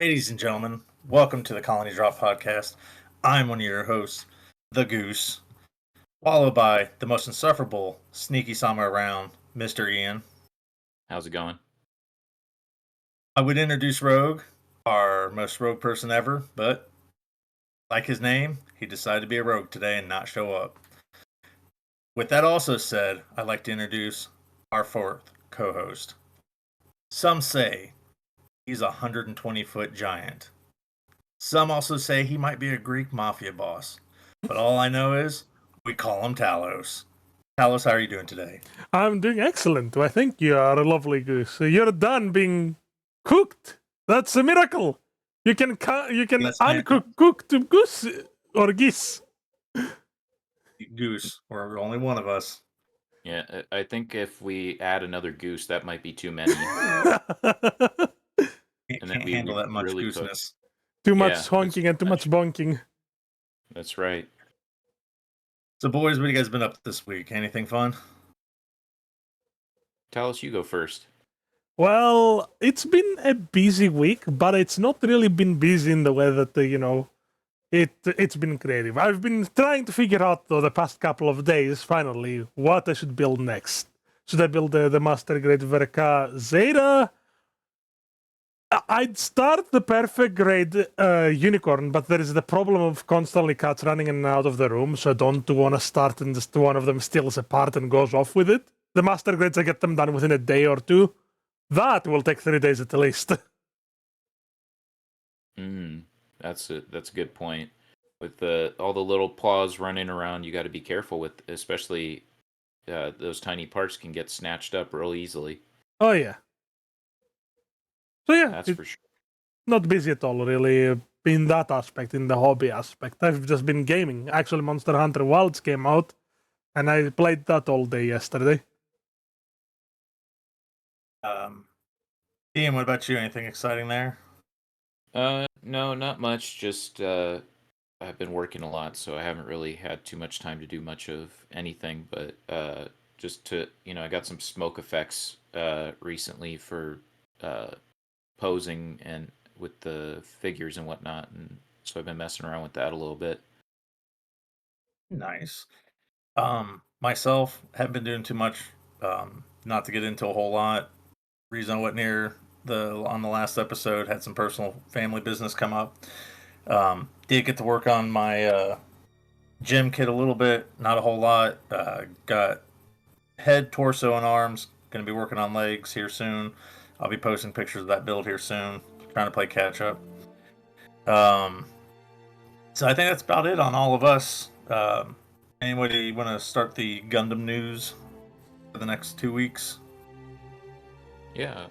Ladies and gentlemen, welcome to the Colony Drop Podcast. I'm one of your hosts, the Goose, followed by the most insufferable sneaky summer around, Mr. Ian. How's it going? I would introduce Rogue, our most rogue person ever, but like his name, he decided to be a rogue today and not show up. With that also said, I'd like to introduce our fourth co-host. Some say he's a 120-foot giant. Some also say he might be a Greek mafia boss. But all I know is we call him Talos. Talos, how are you doing today? I'm doing excellent. I think you are a lovely goose. You're done being cooked. That's a miracle. You can Yes, uncook cooked goose or geese. Goose, or only one of us. Yeah, I think if we add another goose, that might be too many. Can't, And then can't we handle that much really cook. gooseness. Too much Yeah, honking and too much bonking. That's right. So, boys, what have you guys been up to this week? Anything fun? Tell us, you go first. Well, it's been a busy week, but it's not really been busy in the way that it's been creative. I've been trying to figure out though the past couple of days finally what I should build next. Should I build the Master Grade Verka Zeta? I'd start the perfect grade unicorn, but there is the problem of constantly cats running in and out of the room, so I don't want to start and just one of them steals a part and goes off with it. The master grades, I get them done within a day or two. That will take 3 days at least. That's a good point. With all the little paws running around, you got to be careful with, especially those tiny parts can get snatched up real easily. Oh yeah. So yeah, That's for sure. Not busy at all, really, in that aspect, in the hobby aspect. I've just been gaming. Actually, Monster Hunter Wilds came out, and I played that all day yesterday. Ian, what about you? Anything exciting there? No, not much. Just I've been working a lot, so I haven't really had too much time to do much of anything. But just to, I got some smoke effects recently for posing and with the figures and whatnot, and so I've been messing around with that a little bit. Nice. Myself, haven't been doing too much. Not to get into a whole lot. Reason I wasn't here on the last episode, had some personal family business come up. Did get to work on my gym kit a little bit, not a whole lot. Got head, torso, and arms. Going to be working on legs here soon. I'll be posting pictures of that build here soon. Trying to play catch up. So I think that's about it on all of us. Anybody want to start the Gundam news for the next 2 weeks? Yeah.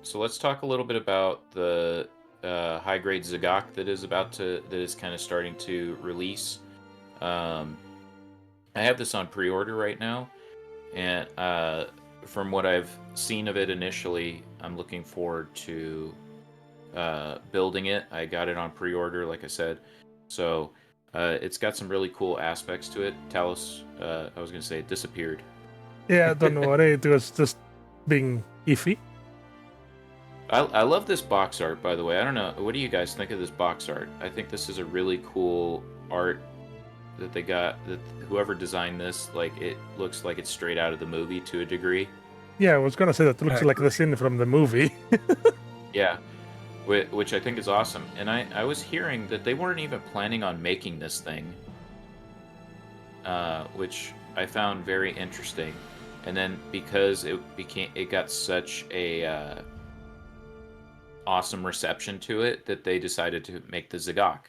So let's talk a little bit about the high grade Zagok that is kind of starting to release. I have this on pre-order right now, and from what I've seen of it initially, I'm looking forward to building it. I got it on pre-order, like I said, so it's got some really cool aspects to it. Talos, I was gonna say, it disappeared. Yeah, don't worry, it was just being iffy. I love this box art, by the way. I don't know, what do you guys think of this box art? I think this is a really cool art that they got, that whoever designed this, like, it looks like it's straight out of the movie to a degree. Yeah, I was gonna say that looks like the scene from the movie. Yeah, which I think is awesome. And I was hearing that they weren't even planning on making this thing, which I found very interesting. And then because it got such a awesome reception to it, that they decided to make the Zagok.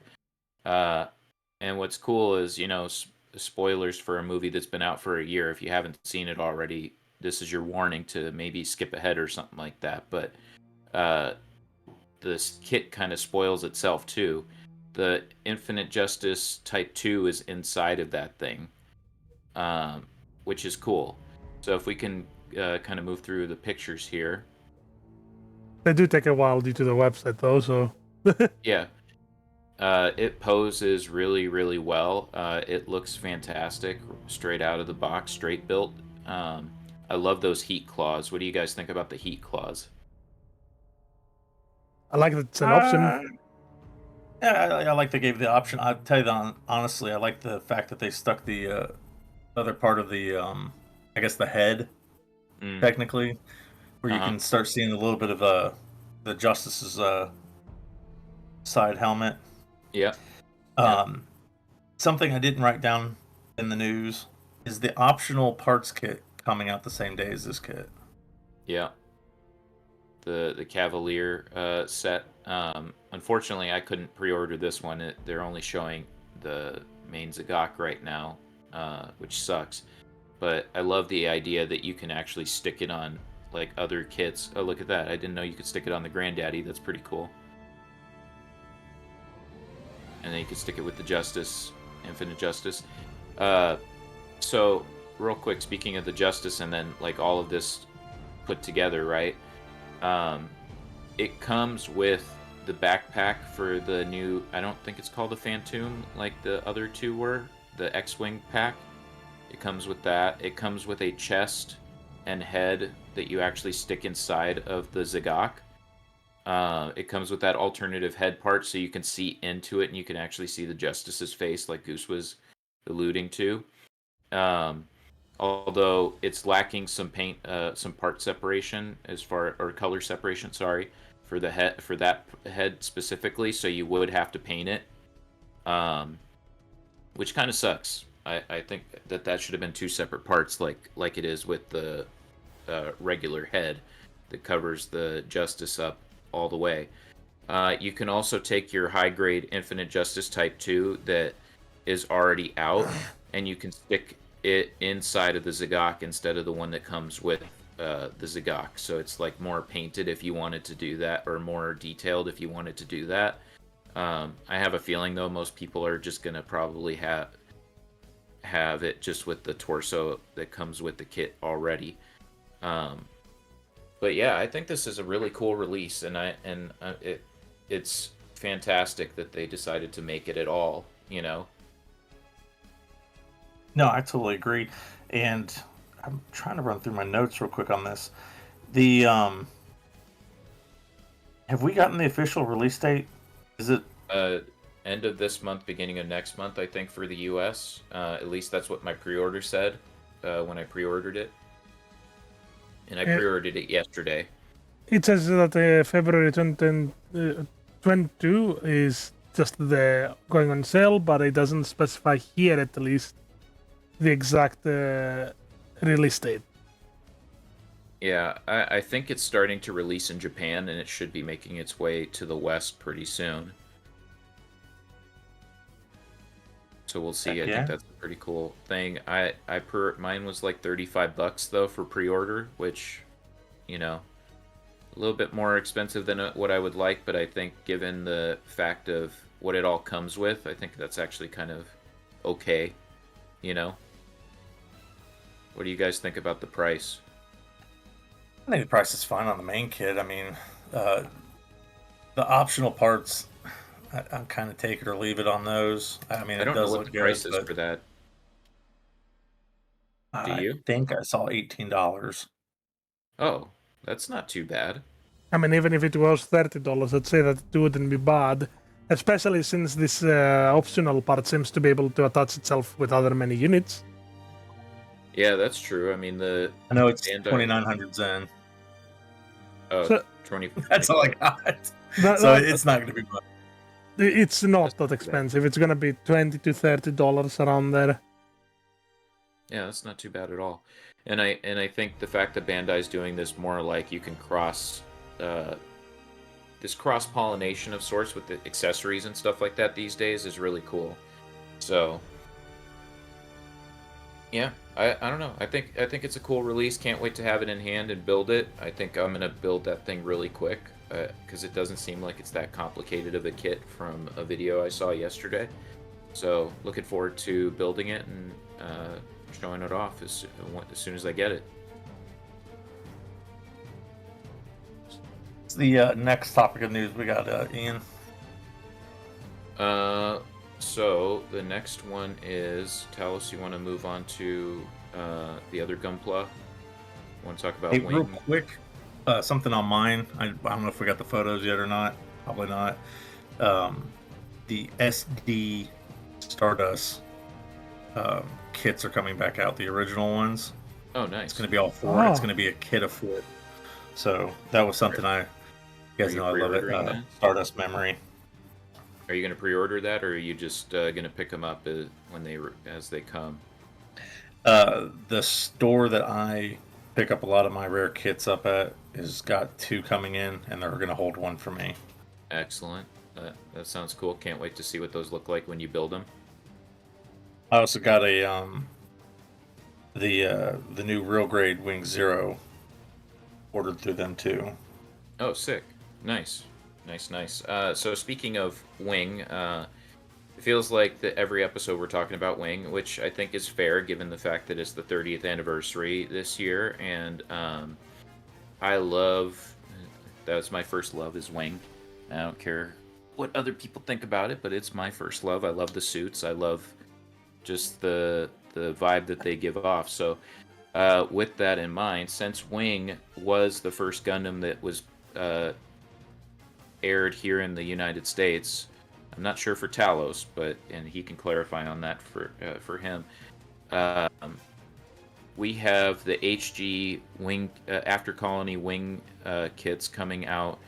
And what's cool is, spoilers for a movie that's been out for a year. If you haven't seen it already, this is your warning to maybe skip ahead or something like that. But this kit kind of spoils itself too. The Infinite Justice Type 2 is inside of that thing, which is cool. So if we can kind of move through the pictures here. They do take a while due to the website though, so... Yeah. It poses really, really well. It looks fantastic, straight out of the box, straight built. I love those heat claws. What do you guys think about the heat claws? I like that it's an option. Yeah, I like they gave the option. I'll tell you honestly, I like the fact that they stuck the other part of the I guess the head technically, where you can start seeing a little bit of the Justice's side helmet. Yeah. Something I didn't write down in the news is the optional parts kit coming out the same day as this kit. Yeah. The Cavalier set. Unfortunately, I couldn't pre-order this one. They're only showing the main Zagok right now, which sucks. But I love the idea that you can actually stick it on like other kits. Oh, look at that! I didn't know you could stick it on the Granddaddy. That's pretty cool. And then you can stick it with the Justice, Infinite Justice. So real quick, speaking of the Justice, and then like all of this put together, right? It comes with the backpack for the new, I don't think it's called a Phantom like the other two were, the X-Wing pack. It comes with that. It comes with a chest and head that you actually stick inside of the Zagok. It comes with that alternative head part so you can see into it and you can actually see the Justice's face like Goose was alluding to. Although it's lacking some paint, some part separation or color separation, sorry, for the head, for that head specifically. So you would have to paint it, which kind of sucks. I think that should have been two separate parts, like it is with the regular head that covers the Justice up all the way. You can also take your high grade Infinite Justice Type 2 that is already out, and you can stick it inside of the Zagok instead of the one that comes with the Zagok. So it's like more painted if you wanted to do that, or more detailed if you wanted to do that. I have a feeling though most people are just gonna probably have it just with the torso that comes with the kit already. But yeah, I think this is a really cool release, and it's fantastic that they decided to make it at all. You know. No, I totally agree. And I'm trying to run through my notes real quick on this. The have we gotten the official release date? Is it end of this month, beginning of next month, I think, for the US. At least that's what my pre-order said when I pre-ordered it. And I pre-ordered it yesterday. It says that February 2022 is just the going on sale, but it doesn't specify here at least the exact release date. Yeah, I think it's starting to release in Japan, and it should be making its way to the West pretty soon. So we'll see. I think that's a pretty cool thing. Mine was like $35 though for pre-order, which, you know, a little bit more expensive than what I would like, but I think given the fact of what it all comes with, I think that's actually kind of okay, you know. What do you guys think about the price? I think the price is fine on the main kit. I mean, the optional parts, I'm kind of take it or leave it on those. I mean, I don't it does know what look the good, price is for that. Do you? I think I saw $18. Oh, that's not too bad. I mean, even if it was $30, I'd say that it wouldn't be bad, especially since this optional part seems to be able to attach itself with other many units. Yeah, that's true. I mean, I know it's 2,900 Zen. Oh, So, 20. That's all I got. So it's not going to be much. It's not that expensive. It's going to be $20 to $30 around there. Yeah, that's not too bad at all. And I think the fact that Bandai's doing this more like you can this cross-pollination of sorts with the accessories and stuff like that these days is really cool. So yeah, I don't know. I think it's a cool release. Can't wait to have it in hand and build it. I think I'm gonna build that thing really quick because it doesn't seem like it's that complicated of a kit from a video I saw yesterday. So looking forward to building it and showing it off as soon as I get it. The next topic of news we got, Ian. So the next one is, Talos, you want to move on to the other Gunpla? Want to talk about Hey, Wing? real quick, something on mine. I don't know if we got the photos yet or not. Probably not. Um, the SD Stardust kits are coming back out. The original ones. Oh, It's nice. going to be all four. It's Oh. going to be a kit of four. So that was something you guys Are you know I love it. pre-ordering that? Stardust Memory. Are you going to pre-order that, or are you just going to pick them up as they come? The store that I pick up a lot of my rare kits up at has got 2 coming in, and they're going to hold 1 for me. Excellent. That sounds cool. Can't wait to see what those look like when you build them. I also got a the new real grade Wing Zero ordered through them too. Oh, sick. Nice. Nice. So speaking of Wing, it feels like that every episode we're talking about Wing, which I think is fair given the fact that it's the 30th anniversary this year, and I love, that was my first love is Wing. I don't care what other people think about it, but it's my first love. I love the suits. I love just the vibe that they give off. So with that in mind, since Wing was the first Gundam that was aired here in the United States, I'm not sure for Talos, and he can clarify on that for him. We have the HG Wing After Colony Wing kits coming out,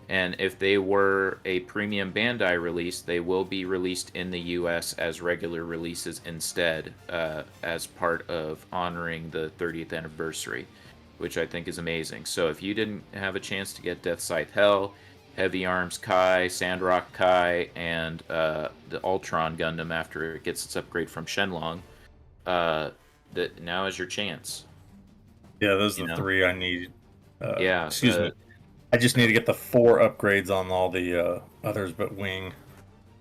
and if they were a premium Bandai release, they will be released in the US as regular releases instead, as part of honoring the 30th anniversary, which I think is amazing. So if you didn't have a chance to get Death Scythe Hell, Heavy Arms Kai, Sandrock Kai, and the Ultron Gundam after it gets its upgrade from Shenlong, that now is your chance. Yeah, those are the 3 I need. Yeah. Excuse me. I just need to get the 4 upgrades on all the others but Wing.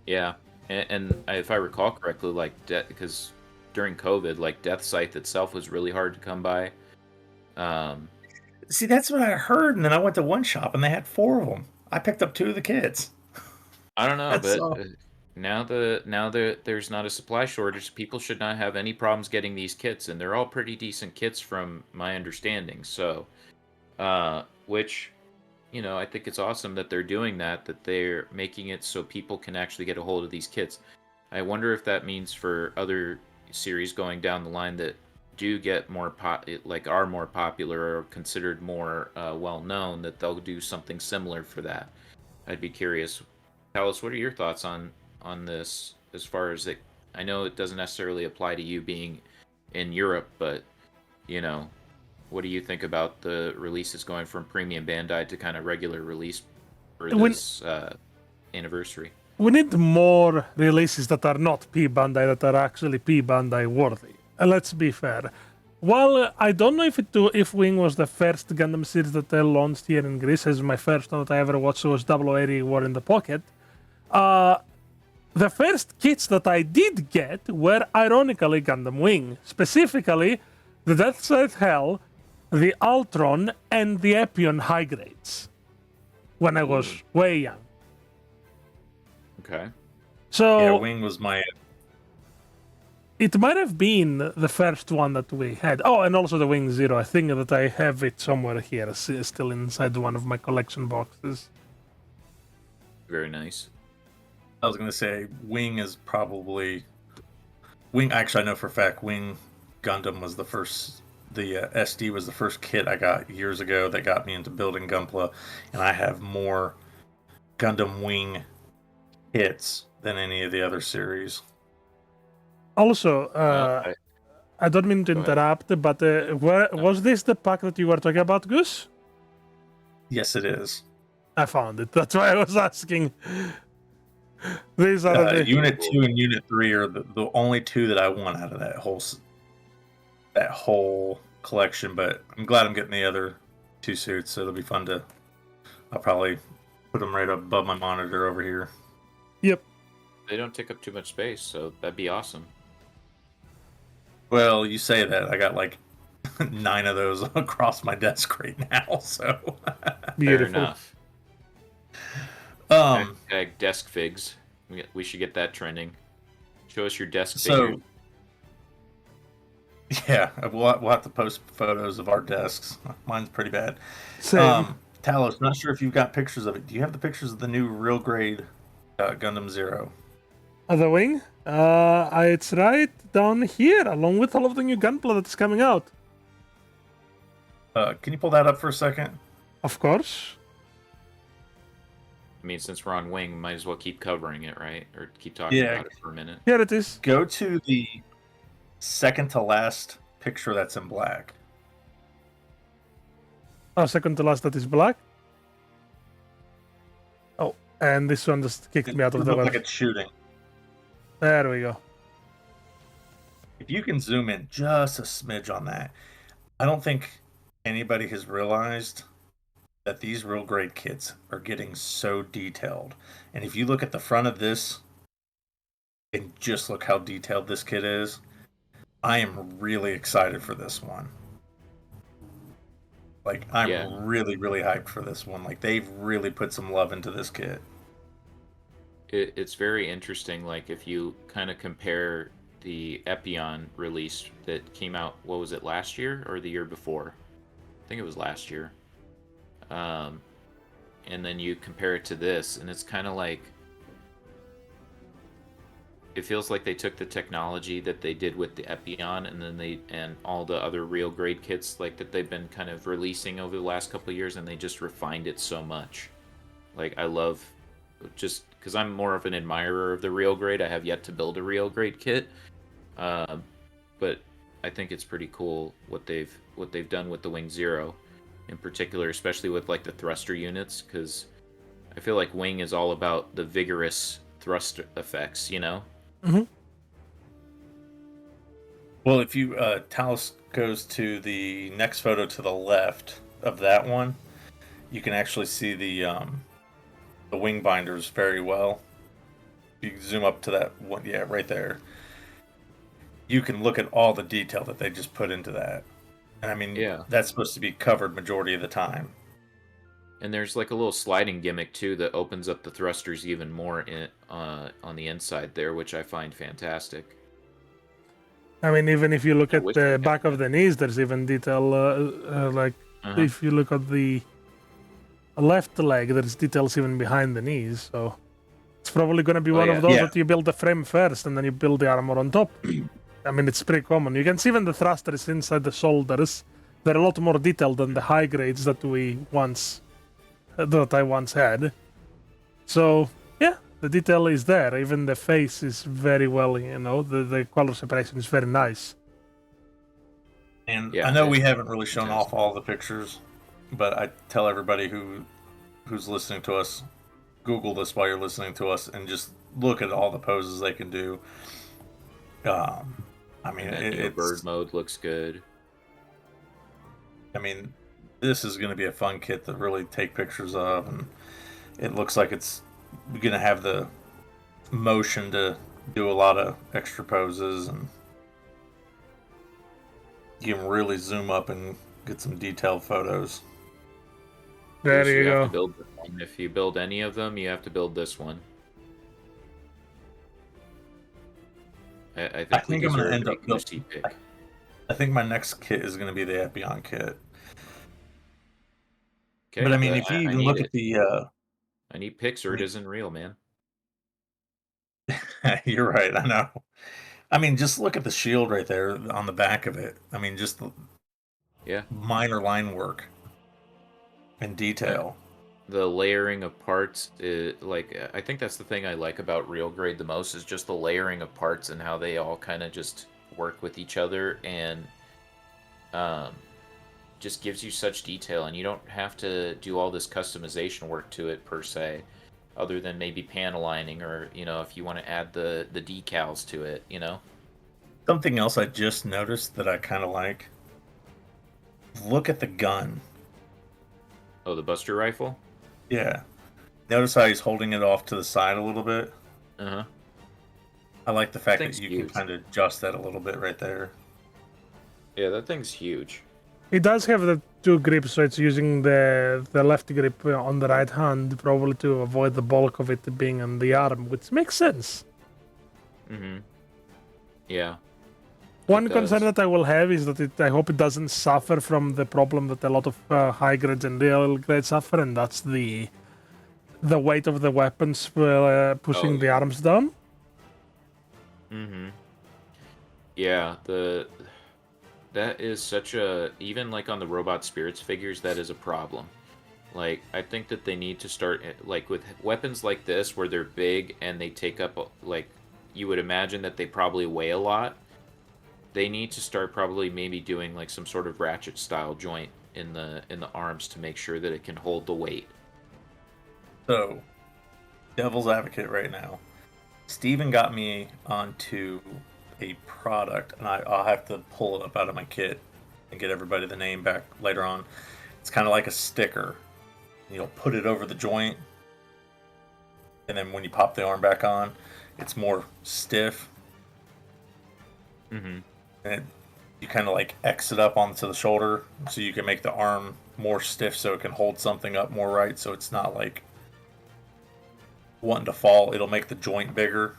Yeah, and if I recall correctly, like because during COVID, like Death Scythe itself was really hard to come by. See, that's what I heard, and then I went to one shop and they had 4 of them. I picked up 2 of the kits. I don't know, That's but all. now there's not a supply shortage, people should not have any problems getting these kits, and they're all pretty decent kits from my understanding. So, which, I think it's awesome that they're doing that they're making it so people can actually get a hold of these kits. I wonder if that means for other series going down the line that do get more are more popular or considered more well known, that they'll do something similar for that. I'd be curious. Alice, what are your thoughts on this? As far as it, I know it doesn't necessarily apply to you being in Europe, but what do you think about the releases going from premium Bandai to kind of regular release for this anniversary? We need more releases that are not P Bandai, that are actually P Bandai worthy. Let's be fair. While I don't know if Wing was the first Gundam series that I launched here in Greece, as my first one that I ever watched was 080 War in the Pocket. The first kits that I did get were ironically Gundam Wing, specifically the Death Scythe Hell, the Ultron, and the Epion high grades when I was way young. Okay. So Yeah, Wing was my. it might have been the first one that we had. Oh, and also the Wing Zero. I think that I have it somewhere here, still inside one of my collection boxes. Very nice. I was gonna say Wing is probably Wing. Actually, I know for a fact Wing Gundam was the first. The SD was the first kit I got years ago that got me into building Gunpla, and I have more Gundam Wing hits than any of the other series. Also, I don't mean to Go ahead. interrupt, but was this the pack that you were talking about, Goose? Yes, it is. I found it. That's why I was asking. These are the Unit 2 and Unit 3 are the only 2 that I want out of that whole collection, but I'm glad I'm getting the other 2 suits, so it'll be fun to. I'll probably put them right above my monitor over here. Yep. They don't take up too much space, so that'd be awesome. Well, you say that. I got like 9 of those across my desk right now, so. Beautiful. Fair enough. Desk figs. We should get that trending. Show us your desk figures. Yeah, we'll have to post photos of our desks. Mine's pretty bad. Same. Talos, not sure if you've got pictures of it. Do you have the pictures of the new real grade Gundam Zero? The wing? It's right down here, along with all of the new gunpla that's coming out. Can you pull that up for a second? Of course. I mean, since we're on Wing, might as well keep covering it, right? Or keep talking Yeah. about it for a minute. Here it is. Go to the second to last picture that's in black. Oh, second to last that is black. Oh, and this one just kicked me out of It the looks web. like it's shooting. There we go. If you can zoom in just a smidge on that, I don't think anybody has realized that these real grade kits are getting so detailed. And if you look at the front of this and just look how detailed this kit is, I am really excited for this one. Like, I'm really, really hyped for this one. Like, they've really put some love into this kit. It's very interesting. Like, if you kind of compare the Epion release that came out, what was it, last year or the year before? I think it was last year. And then you compare it to this, and it's kind of like, it feels like they took the technology that they did with the Epion and then and all the other real grade kits like that they've been kind of releasing over the last couple of years, and they just refined it so much. Like, I love, just because I'm more of an admirer of the real grade. I have yet to build a real grade kit, but I think it's pretty cool what they've done with the Wing Zero in particular, especially with like the thruster units, because I feel like Wing is all about the vigorous thrust effects, you know. Mm-hmm. Well, if you Talos goes to the next photo to the left of that one, you can actually see the wing binders very well. If you zoom up to that one, yeah, right there, you can look at all the detail that they just put into that. And I mean, Yeah. that's supposed to be covered majority of the time. And there's like a little sliding gimmick too that opens up the thrusters even more on the inside there, which I find fantastic. I mean, even if you look I at wish the they had back of that. the knees, there's even detail. Like Uh-huh. if you look at the left leg, there's details even behind the knees. So it's probably going to be one yeah. of those Yeah. that you build the frame first and then you build the armor on top. I mean, it's pretty common. You can see even the thrusters inside the shoulders. They're a lot more detailed than the high grades that I once had. So yeah, the detail is there. Even the face is very well, you know, the color separation is very nice. And Yeah, I know we it's haven't really shown fantastic. off all the pictures, but I tell everybody who's listening to us, Google this while you're listening to us and just look at all the poses they can do. I mean, And that new bird mode looks good. I mean, this is going to be a fun kit to really take pictures of, and it looks like it's going to have the motion to do a lot of extra poses, and you can really zoom up and get some detailed photos. There So you have go. to build this one. If you build any of them, you have to build this one. I think I'm going to end up. Lucy pick. I think my next kit is going to be the Epion kit. Okay, But I mean, if you even look at the, I need pics or it isn't real, man. you're right. I know. I mean, just look at the shield right there on the back of it. I mean, just Yeah. minor line work and detail. The layering of parts, I think that's the thing I like about real grade the most, is just the layering of parts and how they all kind of just work with each other, and just gives you such detail, and you don't have to do all this customization work to it per se, other than maybe panel lining, or if you want to add the decals to it. Something else I just noticed that I kind of like. Look at the gun. Oh, the Buster Rifle? Yeah. Notice how he's holding it off to the side a little bit? Uh-huh. I like the fact that thing's you huge. can kind of adjust that a little bit right there. Yeah, that thing's huge. It does have the two grips, so it's using the left grip on the right hand, probably to avoid the bulk of it being on the arm, which makes sense. Mm-hmm. Yeah. One concern that I will have is that I hope it doesn't suffer from the problem that a lot of high grades and real grades suffer, and that's the weight of the weapons pushing the arms down. Mm-hmm. Yeah, that is such a, even like on the Robot Spirits figures, that is a problem. Like, I think that they need to start, like, with weapons like this, where they're big and they take up, like, you would imagine that they probably weigh a lot. They need to start probably maybe doing, like, some sort of ratchet-style joint in the arms to make sure that it can hold the weight. So, devil's advocate right now. Steven got me onto a product, and I'll have to pull it up out of my kit and get everybody the name back later on. It's kind of like a sticker. You'll put it over the joint, and then when you pop the arm back on, it's more stiff. Mm-hmm. And you kind of like X it up onto the shoulder so you can make the arm more stiff so it can hold something up more right, so it's not like wanting to fall. It'll make the joint bigger.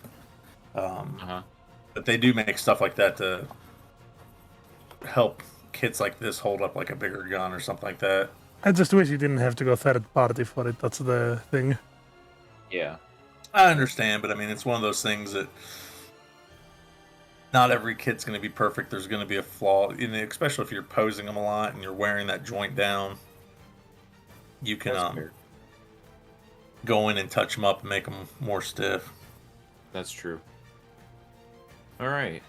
But they do make stuff like that to help kits like this hold up like a bigger gun or something like that. I just wish you didn't have to go third party for it. That's the thing. Yeah. I understand, but I mean, it's one of those things that not every kit's going to be perfect. There's going to be a flaw, especially if you're posing them a lot and you're wearing that joint down. You can go in and touch them up and make them more stiff. That's true. All right.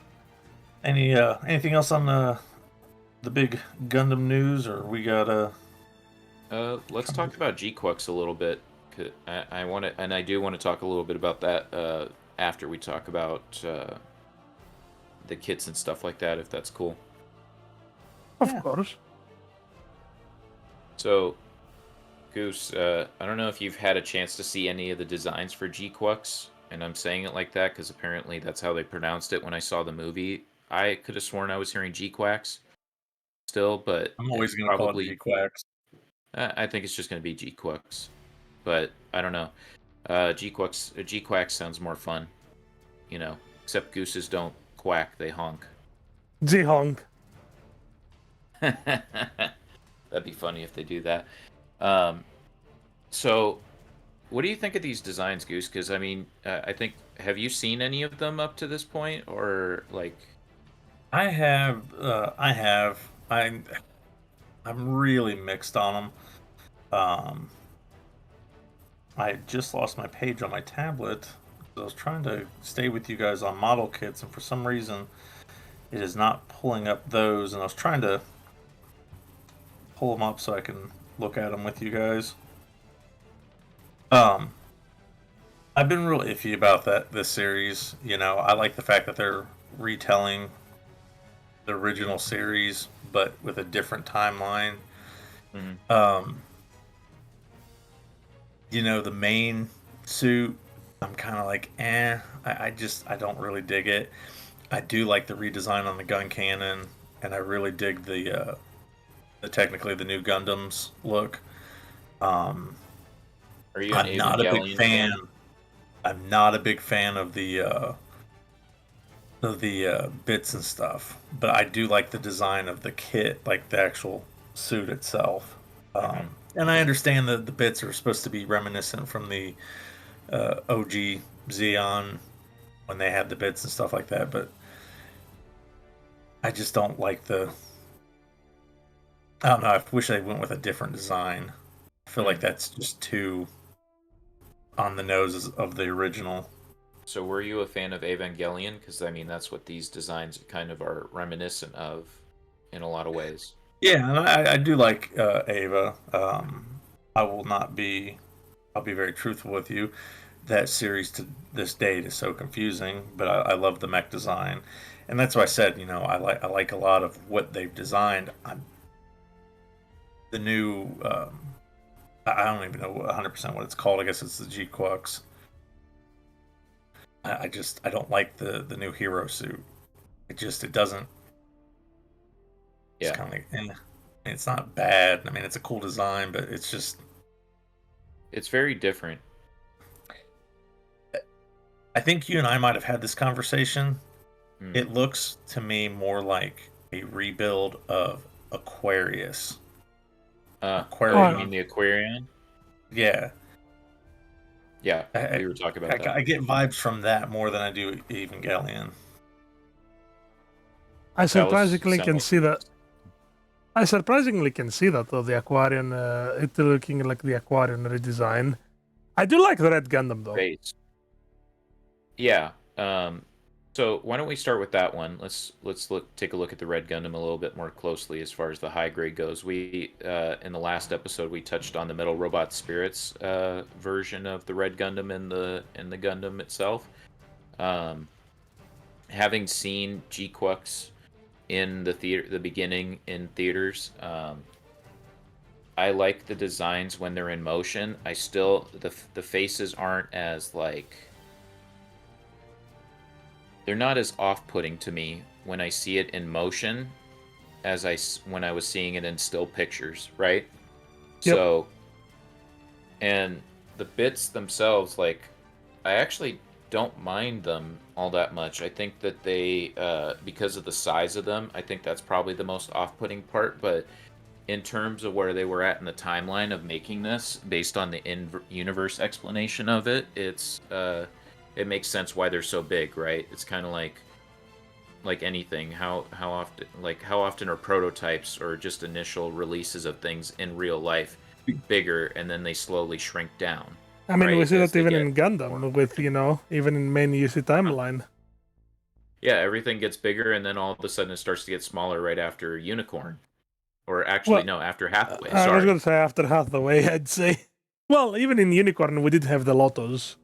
Anything else on the big Gundam news, or we got let's talk about G-Quux a little bit. I want to, and I do want to talk a little bit about that after we talk about the kits and stuff like that, if that's cool. Of course. So, Goose, I don't know if you've had a chance to see any of the designs for G-Quux, and I'm saying it like that because apparently that's how they pronounced it when I saw the movie. I could have sworn I was hearing G-Quax still, but I'm always going to call it G-Quax. I think it's just going to be G-Quux, but I don't know. G-Quax sounds more fun, except gooses don't quack, they honk. G-honk. That'd be funny if they do that. So, what do you think of these designs, Goose? Because, I mean, I think, have you seen any of them up to this point, or, like... I have. I'm really mixed on them. I just lost my page on my tablet. I was trying to stay with you guys on model kits, and for some reason, it is not pulling up those. And I was trying to pull them up so I can look at them with you guys. I've been real iffy about this series. I like the fact that they're retelling the original series, but with a different timeline. Mm-hmm. The main suit, I'm kind of like, I don't really dig it. I do like the redesign on the gun cannon, and I really dig the technically the new Gundams look. Are you an I'm not a big fan. fan? I'm not a big fan of the bits and stuff, but I do like the design of the kit, like the actual suit itself. And I understand that the bits are supposed to be reminiscent from the OG Xeon when they had the bits and stuff like that, but I just don't like I don't know, I wish they went with a different design. I feel like that's just too on the nose of the original. So were you a fan of Evangelion? Because, I mean, that's what these designs kind of are reminiscent of in a lot of ways. Yeah, and I do like Ava. I'll be very truthful with you. That series to this date is so confusing, but I love the mech design. And that's why I said, I like a lot of what they've designed. The new, I don't even know 100% what it's called. I guess it's the G-Quux. I don't like the new hero suit. It doesn't. Yeah. It's kind of like, it's not bad. I mean, it's a cool design, but it's just. It's very different. I think you and I might have had this conversation Hmm. It looks to me more like a rebuild of Aquarius. Oh, you Aquarion. mean the Aquarion? Yeah. Yeah, I, we were talking I, about that. I get vibes from that more than I do Evangelion. I That was surprisingly sound can like see that. I surprisingly can see that though, the Aquarian, it looking like the Aquarian redesign. I do like the Red Gundam though. base. Yeah. So why don't we start with that one? Let's take a look at the Red Gundam a little bit more closely as far as the high grade goes. We in the last episode we touched on the Metal Robot Spirits version of the Red Gundam in the Gundam itself. Um, Having seen G-Quux in the beginning in theaters, I like the designs when they're in motion. I still the faces aren't as like they're not as off-putting to me when I see it in motion as when I was seeing it in still pictures, right? Yep. So, and the bits themselves, like, I actually don't mind them all that much. I think that they, because of the size of them, I think that's probably the most off-putting part. But in terms of where they were at in the timeline of making this, based on the in-universe explanation of it, it makes sense why they're so big, right? It's kind of like anything. How often are prototypes or just initial releases of things in real life bigger, and then they slowly shrink down, I mean, we right? see As that they even get in more. Gundam with, even in main UC timeline. Yeah, everything gets bigger, and then all of a sudden it starts to get smaller right after Unicorn, or actually Well, no, after Hathaway. I was Sorry. going to say after Hathaway, I'd say. Well, even in Unicorn, we did have the Lotos.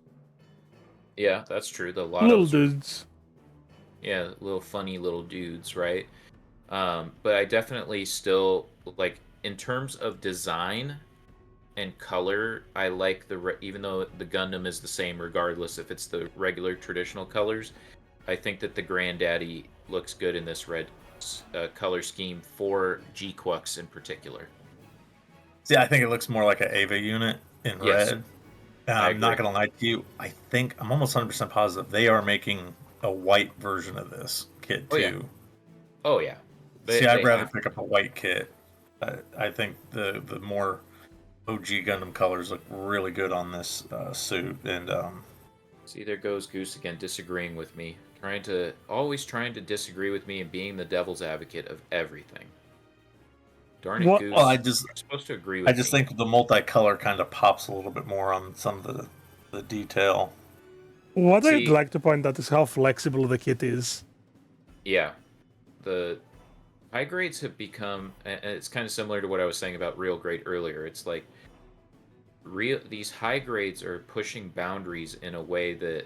Yeah, that's true. The Little Lottos are, dudes. yeah, little funny little dudes, right? But I definitely still like in terms of design and color. I like even though the Gundam is the same regardless if it's the regular traditional colors. I think that the Granddaddy looks good in this red color scheme for G-Quux in particular. See, I think it looks more like an Ava unit in Yes, red. And I I'm not agree. going to lie to you. I think I'm almost 100% positive they are making a white version of this kit Oh yeah. too. Oh yeah. See, I'd They rather have pick up a white kit. I think the more OG Gundam colors look really good on this suit, and See, there goes Goose again, disagreeing with me, always trying to disagree with me and being the devil's advocate of everything. Darn it, What well, Goose! You're supposed to agree I with just me. think the multicolor kind of pops a little bit more on some of the detail. what I'd See, like to point out is how flexible the kit is. yeah, the high grades have become. It's kind of similar to what I was saying about real grade earlier. It's like these high grades are pushing boundaries in a way that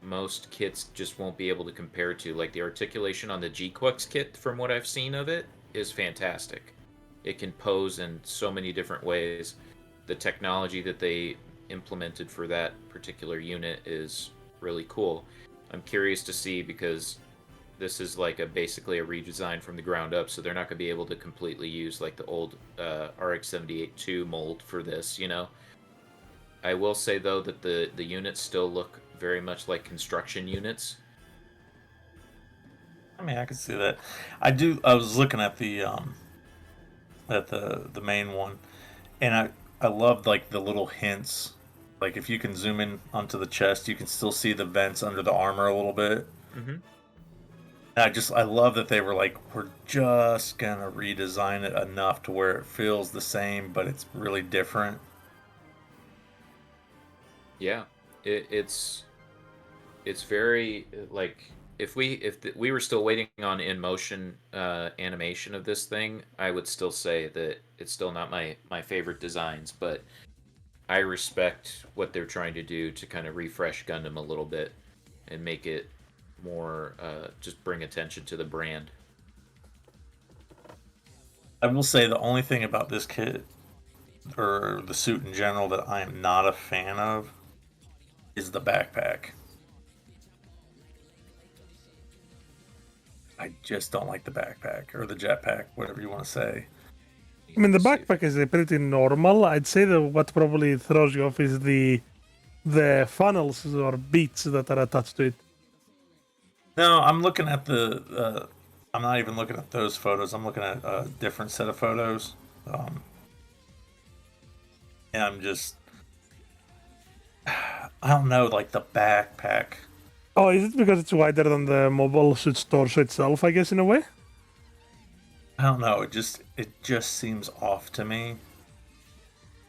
most kits just won't be able to compare to. Like the articulation on the G-Quux kit, from what I've seen of it, is fantastic. It can pose in so many different ways. The technology that they implemented for that particular unit is really cool. I'm curious to see because this is like basically a redesign from the ground up, so they're not going to be able to completely use like the old RX-78-2 mold for this, you know. I will say though that the units still look very much like construction units. I mean, I can see that. I do. I was looking at the main one, and I loved like the little hints. Like if you can zoom in onto the chest, you can still see the vents under the armor a little bit. Mm-hmm. I love that they were like, we're just gonna redesign it enough to where it feels the same, but it's really different. Yeah, it's very like if we were still waiting on in motion animation of this thing, I would still say that it's still not my favorite designs, but I respect what they're trying to do to kind of refresh Gundam a little bit and make it more just bring attention to the brand. I will say the only thing about this kit or the suit in general that I am not a fan of is the backpack. I just don't like the backpack or the jetpack, whatever you want to say. I mean, the Let's see if- backpack is pretty normal. I'd say that what probably throws you off is the funnels or beats that are attached to it. No, I'm looking at the. I'm not even looking at those photos. I'm looking at a different set of photos. Um, and I'm just. I don't know, like the backpack. Oh, is it because it's wider than the mobile suit's torso itself, I guess, in a way? I don't know. It just seems off to me.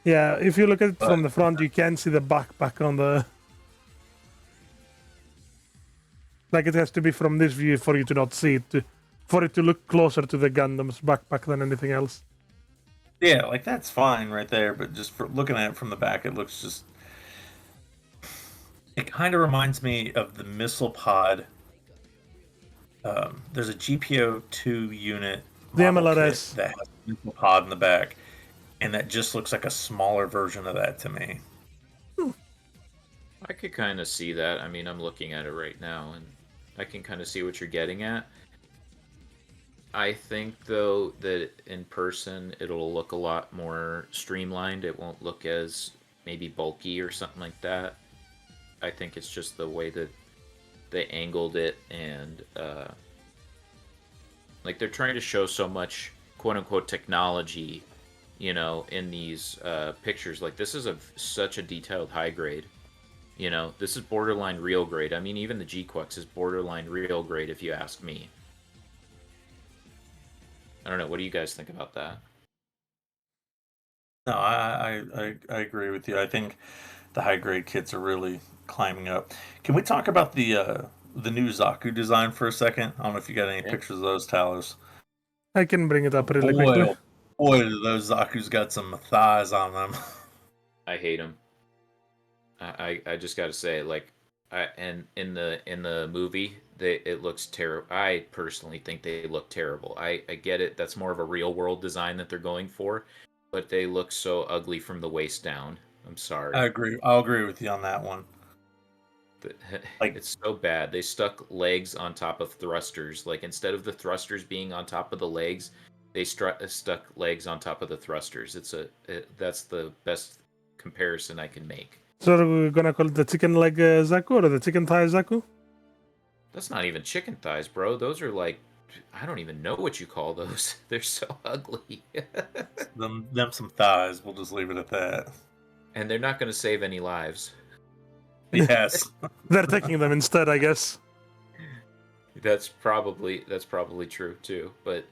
Yeah, if you look at it But from the front, you can see the backpack on the... Like, it has to be from this view for you to not see it, for it to look closer to the Gundam's backpack than anything else. yeah, like that's fine right there. But just for looking at it from the back, it looks just. It kind of reminds me of the missile pod. There's a GPO-2 unit The model kit MLRS. that has a missile pod in the back, and that just looks like a smaller version of that to me. I could kind of see that. I mean, I'm looking at it right now, and I can kind of see what you're getting at. I think, though, that in person it'll look a lot more streamlined. It won't look as maybe bulky or something like that. I think it's just the way that they angled it, and like they're trying to show so much quote unquote technology, in these pictures. Like this is such a detailed high grade. This is borderline real grade. I mean, even the G-Quex is borderline real grade, if you ask me. I don't know. What do you guys think about that? No, I agree with you. I think the high grade kits are really climbing up. Can we talk about the new Zaku design for a second? I don't know if you got any Yeah. pictures of those, Talos. I can bring it up really Boy, quickly. oh boy, do those Zaku's got some thighs on them. I hate them. I just got to say, like, and in the movie, it looks terrible. I personally think they look terrible. I get it. That's more of a real world design that they're going for, but they look so ugly from the waist down. I'm I sorry. agree. I'll agree with you on that one. Like, It's so bad. They stuck legs on top of thrusters. Like instead of the thrusters being on top of the legs, they stuck legs on top of the thrusters. That's the best comparison I can make. So we're gonna call it the chicken leg Zaku or the chicken thigh Zaku? That's not even chicken thighs, bro. Those are like, I don't even know what you call those. They're so ugly. them some thighs. We'll just leave it at that. And they're not going to save any lives. Yes. They're taking them instead, I guess. That's probably true too. But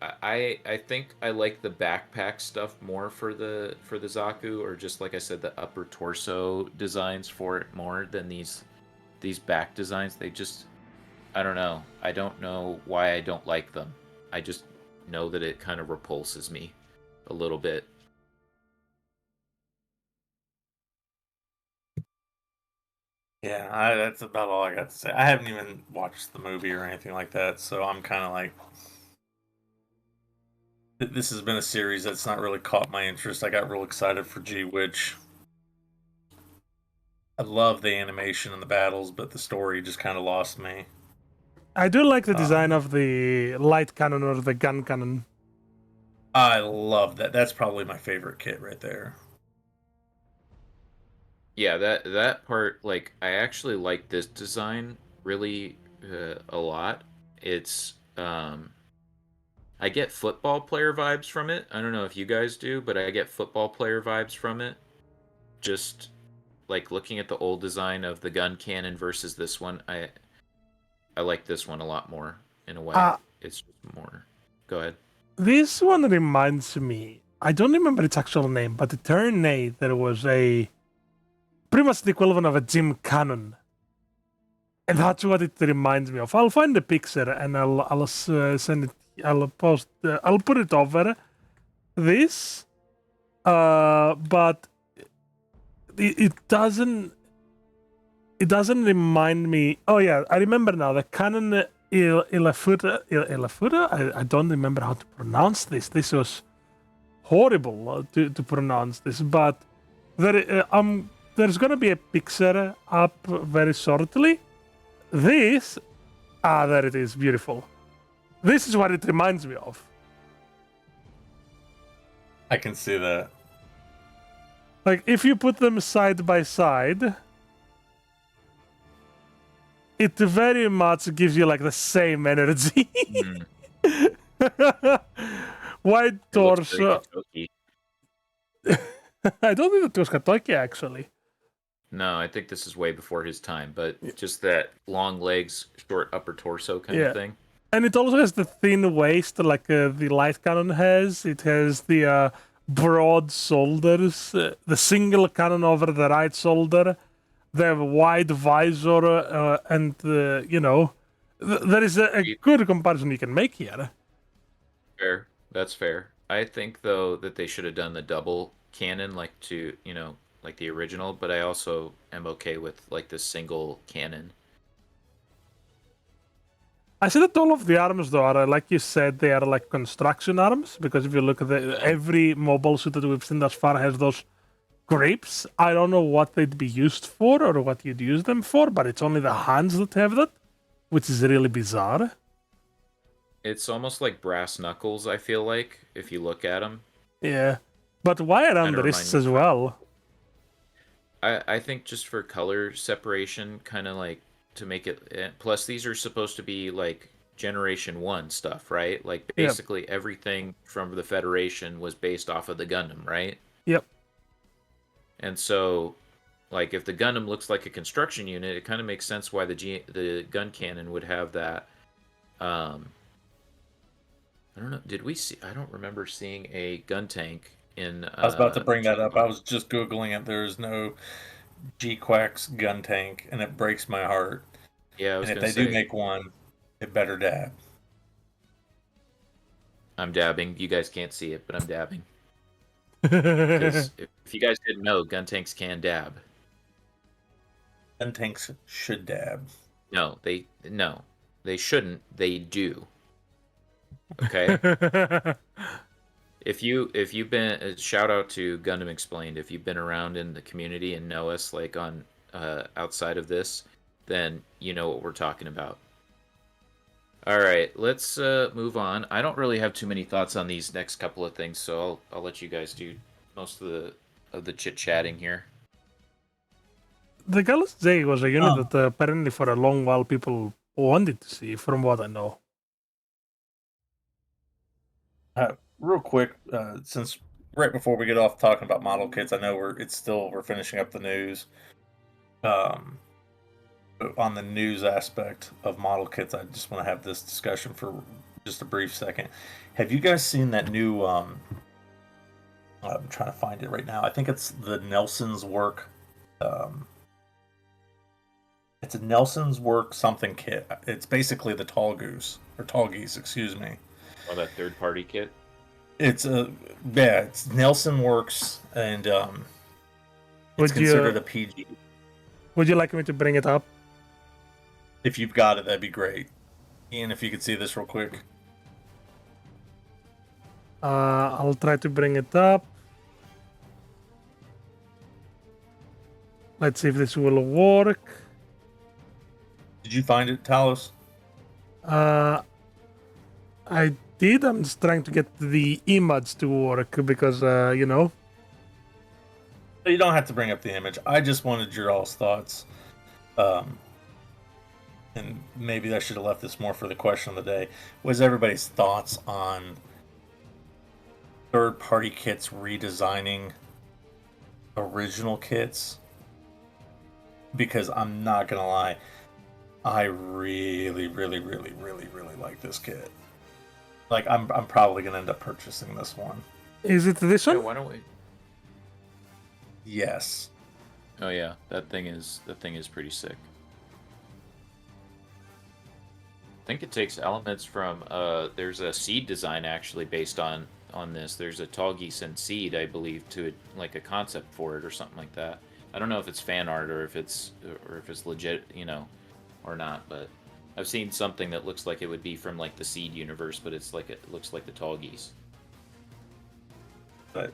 I think I like the backpack stuff more for the Zaku, or just like I said, the upper torso designs for it more than these back designs. They just, I don't know. I don't know why I don't like them. I just know that it kind of repulses me a little bit. Yeah, that's about all I got to say. I haven't even watched the movie or anything like that, so I'm kind of like, this has been a series that's not really caught my interest. I got real excited for G Witch. I love the animation and the battles, but the story just kind of lost me. I do like the design Um, of the light cannon or the gun cannon. I love that. That's probably my favorite kit right there. Yeah, that part, like, I actually like this design really a lot. It's I get football player vibes from it. I don't know if you guys do, but I get football player vibes from it. Just like looking at the old design of the gun cannon versus this one, I like this one a lot more in a way. Uh, It's just more. Go ahead. this one reminds me, I don't remember its actual name, but the turn A, there was a pretty much the equivalent of a gym cannon. And that's what it reminds me of. I'll find the picture and I'll send it. I'll post. I'll put it over this. But it doesn't. It doesn't remind me. Oh yeah, I remember now. The Canon Ilafuta. I don't remember how to pronounce this. This was horrible to pronounce this. But there's gonna be a picture up very shortly. This, there it is, beautiful. This is what it reminds me of. I can see that. Like, if you put them side by side, it very much gives you like the same energy. Mm, White it looks very torso. Kentucky. I don't think it was Kentucky actually. No, I think this is way before his time, but just that long legs, short upper torso kind Yeah. of thing. And it also has the thin waist, like the light cannon has. It has the broad shoulders, the single cannon over the right shoulder. They have a wide visor, and there is a good comparison you can make here. Fair. That's fair. I think though that they should have done the double cannon like like the original, but I also am okay with like the single cannon. I see that all of the arms, though, are like you said, they are like construction arms. Because if you look at every mobile suit that we've seen thus far has those grips. I don't know what they'd be used for or what you'd use them for, but it's only the hands that have that, which is really bizarre. It's almost like brass knuckles, I feel like, if you look at them. Yeah, but why around Kinda the remind wrists me as of- well? I think just for color separation, kind of like to make it. Plus, these are supposed to be like Generation 1 stuff, right? Like Yep. basically everything from the Federation was based off of the Gundam, right? Yep. And so, like, if the Gundam looks like a construction unit, it kind of makes sense why the gun cannon would have that. I don't know. Did we see? I don't remember seeing a gun tank in. I was about to bring that up. I GT. was just Googling it. There's no G-Quack's gun tank, and it breaks my heart. Yeah, I was And if gonna they do say. make one, it better dab. I'm dabbing. You guys can't see it, but I'm dabbing. Because if you guys didn't know, gun tanks can dab. Gun tanks should dab. No, they shouldn't. They do. Okay. If you've been shout out to Gundam Explained. If you've been around in the community and know us like on outside of this, then you know what we're talking about. All right, let's move on. I don't really have too many thoughts on these next couple of things, so I'll let you guys do most of the chit chatting here. The Gallus J was a unit Oh. that apparently for a long while people wanted to see, from what I know. Real quick, since right before we get off talking about model kits, I know we're finishing up the news. On the news aspect of model kits, I just want to have this discussion for just a brief second. Have you guys seen that new? I'm trying to find it right now. I think it's the Nelson's Work. It's a Nelson's Work something kit. It's basically the Tall Goose or Tall Geese, excuse me. Oh, that third party kit. It's it's Nelson Works, and it's Would considered you a PG. Would you like me to bring it up? If you've got it, that'd be great. Ian, if you could see this real quick. I'll try to bring it up. Let's see if this will work. Did you find it, Talos? I did. I'm just trying to get the image to work because, You don't have to bring up the image. I just wanted your all's thoughts. And maybe I should have left this more for the question of the day. Was everybody's thoughts on third-party kits redesigning original kits? Because I'm not gonna lie, I really, really, really, really, really like this kit. Like I'm probably gonna end up purchasing this one. Is it this Yeah, one? why don't we? Yes. Oh yeah, that thing is pretty sick. I think it takes elements from there's a seed design actually based on this. There's a tall geese and seed, I believe, to like a concept for it or something like that. I don't know if it's fan art or if it's legit, or not, but I've seen something that looks like it would be from like the seed universe, but it looks like the tall geese. But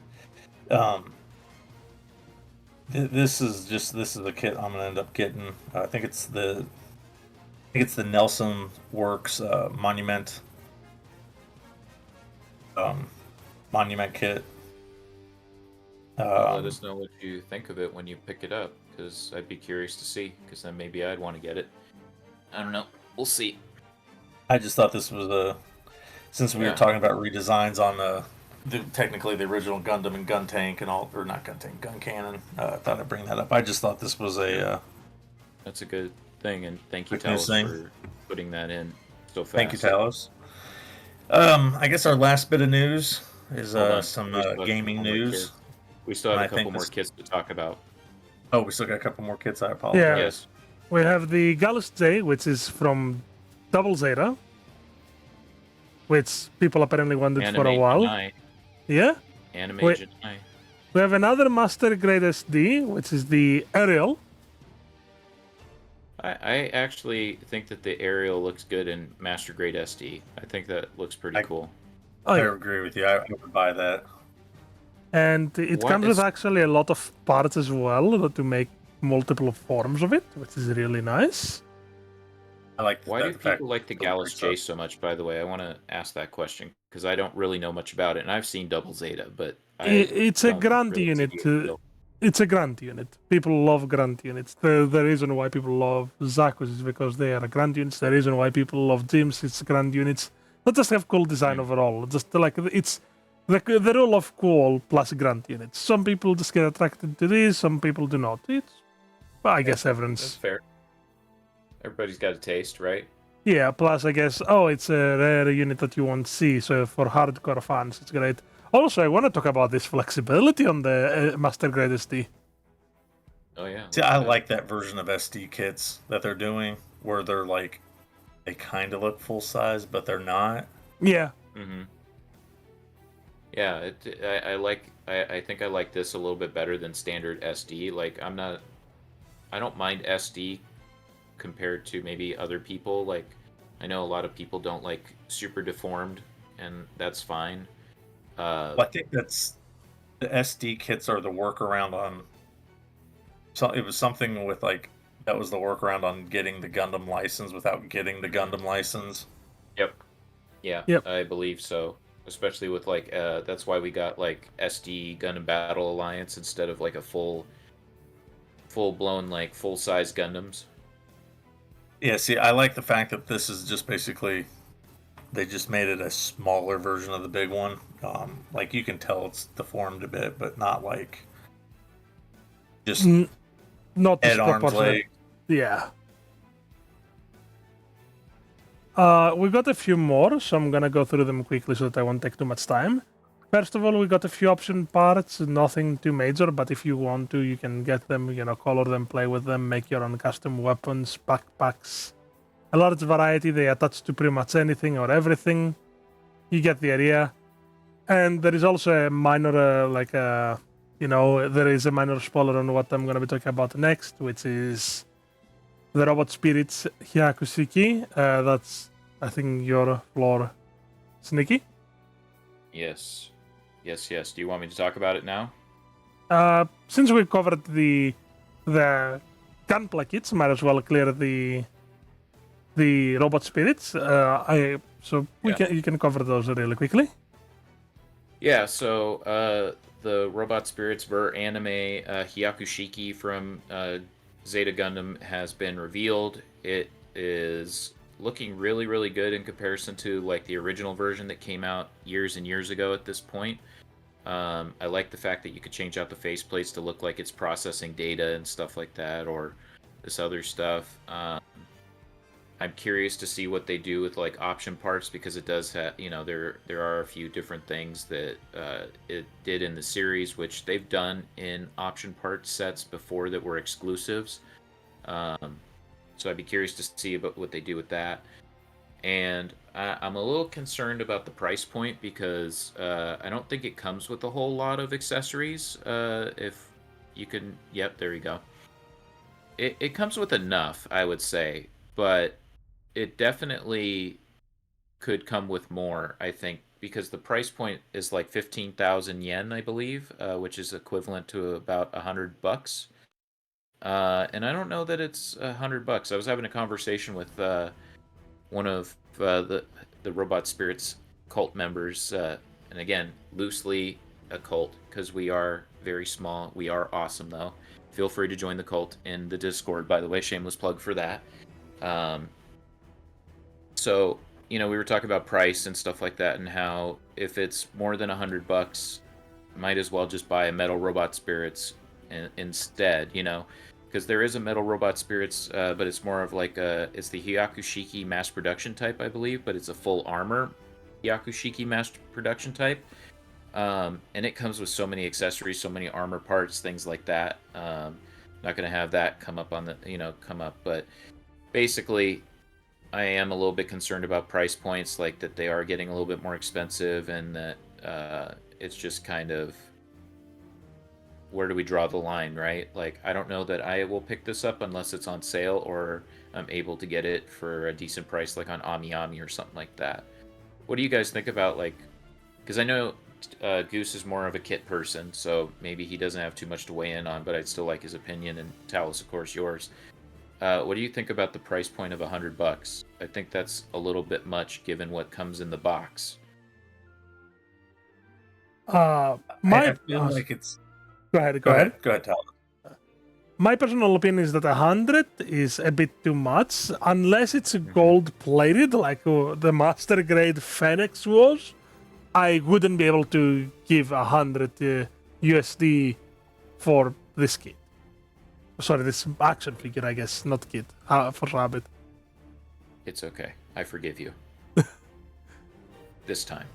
this is the kit I'm gonna end up getting. I think it's the Nelson Works Monument kit. Let us know what you think of it when you pick it up, because I'd be curious to see, because then maybe I'd want to get it. I don't know. We'll see. I just thought this was since we were Yeah. talking about redesigns on technically the original Gundam and Gun Tank and all, or not Gun Tank, Gun Cannon. I thought I'd bring that up. I just thought this was That's a good thing, and thank you, quick news Talos, thing. for putting that in so fast. Thank you, Talos. I guess our last bit of news is Hold on. some We still have a gaming couple more news. kits. We still have And a I think couple more this- kits to talk about. Oh, we still got a couple more kits. I apologize. Yeah. Yes. We have the Gallus J, which is from Double Zeta, which people apparently wanted for a Anime while. Janai. Yeah. Anime Wait. Janai. We have another Master Grade SD, which is the Ariel. I actually think that the aerial looks good in Master Grade SD. I think that looks pretty cool. Oh, I yeah. agree with you. I would buy that. And it What comes is- with actually a lot of parts as well to make multiple forms of it, which is really nice. I like. Why that do fact people like the it Gallus breaks J up. so much, by the way? I want to ask that question because I don't really know much about it, and I've seen Double Zeta, but It's a don't grunt really see unit. the appeal. It's a grunt unit. People love grunt units. The reason why people love Zakus is because they are grunt units. The reason why people love Gyms is grunt units. Not just have cool design overall. Just like it's the rule of cool plus grunt units. Some people just get attracted to these. Some people do not. Well, I guess That's everyone's. fair. Everybody's got a taste, right? Yeah, plus I guess, it's a rare unit that you won't see, so for hardcore fans, it's great. Also, I want to talk about this flexibility on the Master Grade SD. Oh yeah. See, look I at that. like that version of SD kits that they're doing, where they're like, they kind of look full size, but they're not. Yeah, Mm-hmm. Yeah, I think I like this a little bit better than standard SD. Like I don't mind SD compared to maybe other people. Like I know a lot of people don't like super deformed, and that's fine. Well, I think that's the SD kits are the workaround on. So it was something with like that was the workaround on getting the Gundam license without getting the Gundam license. Yep. Yeah, Yep. I believe so. Especially with like that's why we got like SD Gundam Battle Alliance instead of like a full blown like full size Gundams. Yeah, see, I like the fact that this is just basically they just made it a smaller version of the big one. Like you can tell it's deformed a bit, but not like just not head, arms, disproportionate. leg. Yeah. We got a few more, so I'm gonna go through them quickly so that I won't take too much time. First of all, we got a few option parts, nothing too major, but if you want to, you can get them, color them, play with them, make your own custom weapons, backpacks. A large variety, they attach to pretty much anything or everything. You get the idea. And there is also a minor, there is a minor spoiler on what I'm gonna be talking about next, which is the robot spirits Hyakusiki. That's, I think, your floor, Sneaky. Yes. Yes, yes. Do you want me to talk about it now? Since we covered the gunpla kits, might as well clear the robot spirits. You can cover those really quickly. Yeah, so the robot spirits were anime Hyakushiki from Zeta Gundam has been revealed. It is looking really, really good in comparison to like the original version that came out years and years ago at this point. I like the fact that you could change out the faceplates to look like it's processing data and stuff like that, or this other stuff. I'm curious to see what they do with like option parts, because it does have, there are a few different things that it did in the series, which they've done in option part sets before that were exclusives. So I'd be curious to see about what they do with that. And I'm a little concerned about the price point, because I don't think it comes with a whole lot of accessories. If you can, yep, there you go. It comes with enough, I would say, but it definitely could come with more, I think, because the price point is like 15,000 yen, I believe, which is equivalent to about $100. And I don't know that it's $100. I was having a conversation with one of the Robot Spirits cult members, and again, loosely a cult, because we are very small. We are awesome, though. Feel free to join the cult in the Discord, by the way. Shameless plug for that. So, we were talking about price and stuff like that, and how if it's more than $100, might as well just buy a metal robot spirits instead, because there is a metal robot spirits, but it's more of like it's the Hyakushiki mass production type, I believe, but it's a full armor Hyakushiki mass production type. And it comes with so many accessories, so many armor parts, things like that. Not going to have that come up but basically, I am a little bit concerned about price points, like that they are getting a little bit more expensive, and that it's just kind of, where do we draw the line, right? Like, I don't know that I will pick this up unless it's on sale or I'm able to get it for a decent price, like on AmiAmi or something like that. What do you guys think about, like, because I know Goose is more of a kit person, so maybe he doesn't have too much to weigh in on, but I'd still like his opinion, and Talus, of course, yours. What do you think about the price point of $100? I think that's a little bit much given what comes in the box. My I feel like it's. go ahead. Go ahead, Tal. My personal opinion is that 100 is a bit too much, unless it's Mhm. gold plated, like the master grade Fenix was. I wouldn't be able to give 100 USD for this kit. Sorry, this action figure, I guess, not kit, for Rabbit. It's okay. I forgive you. This time.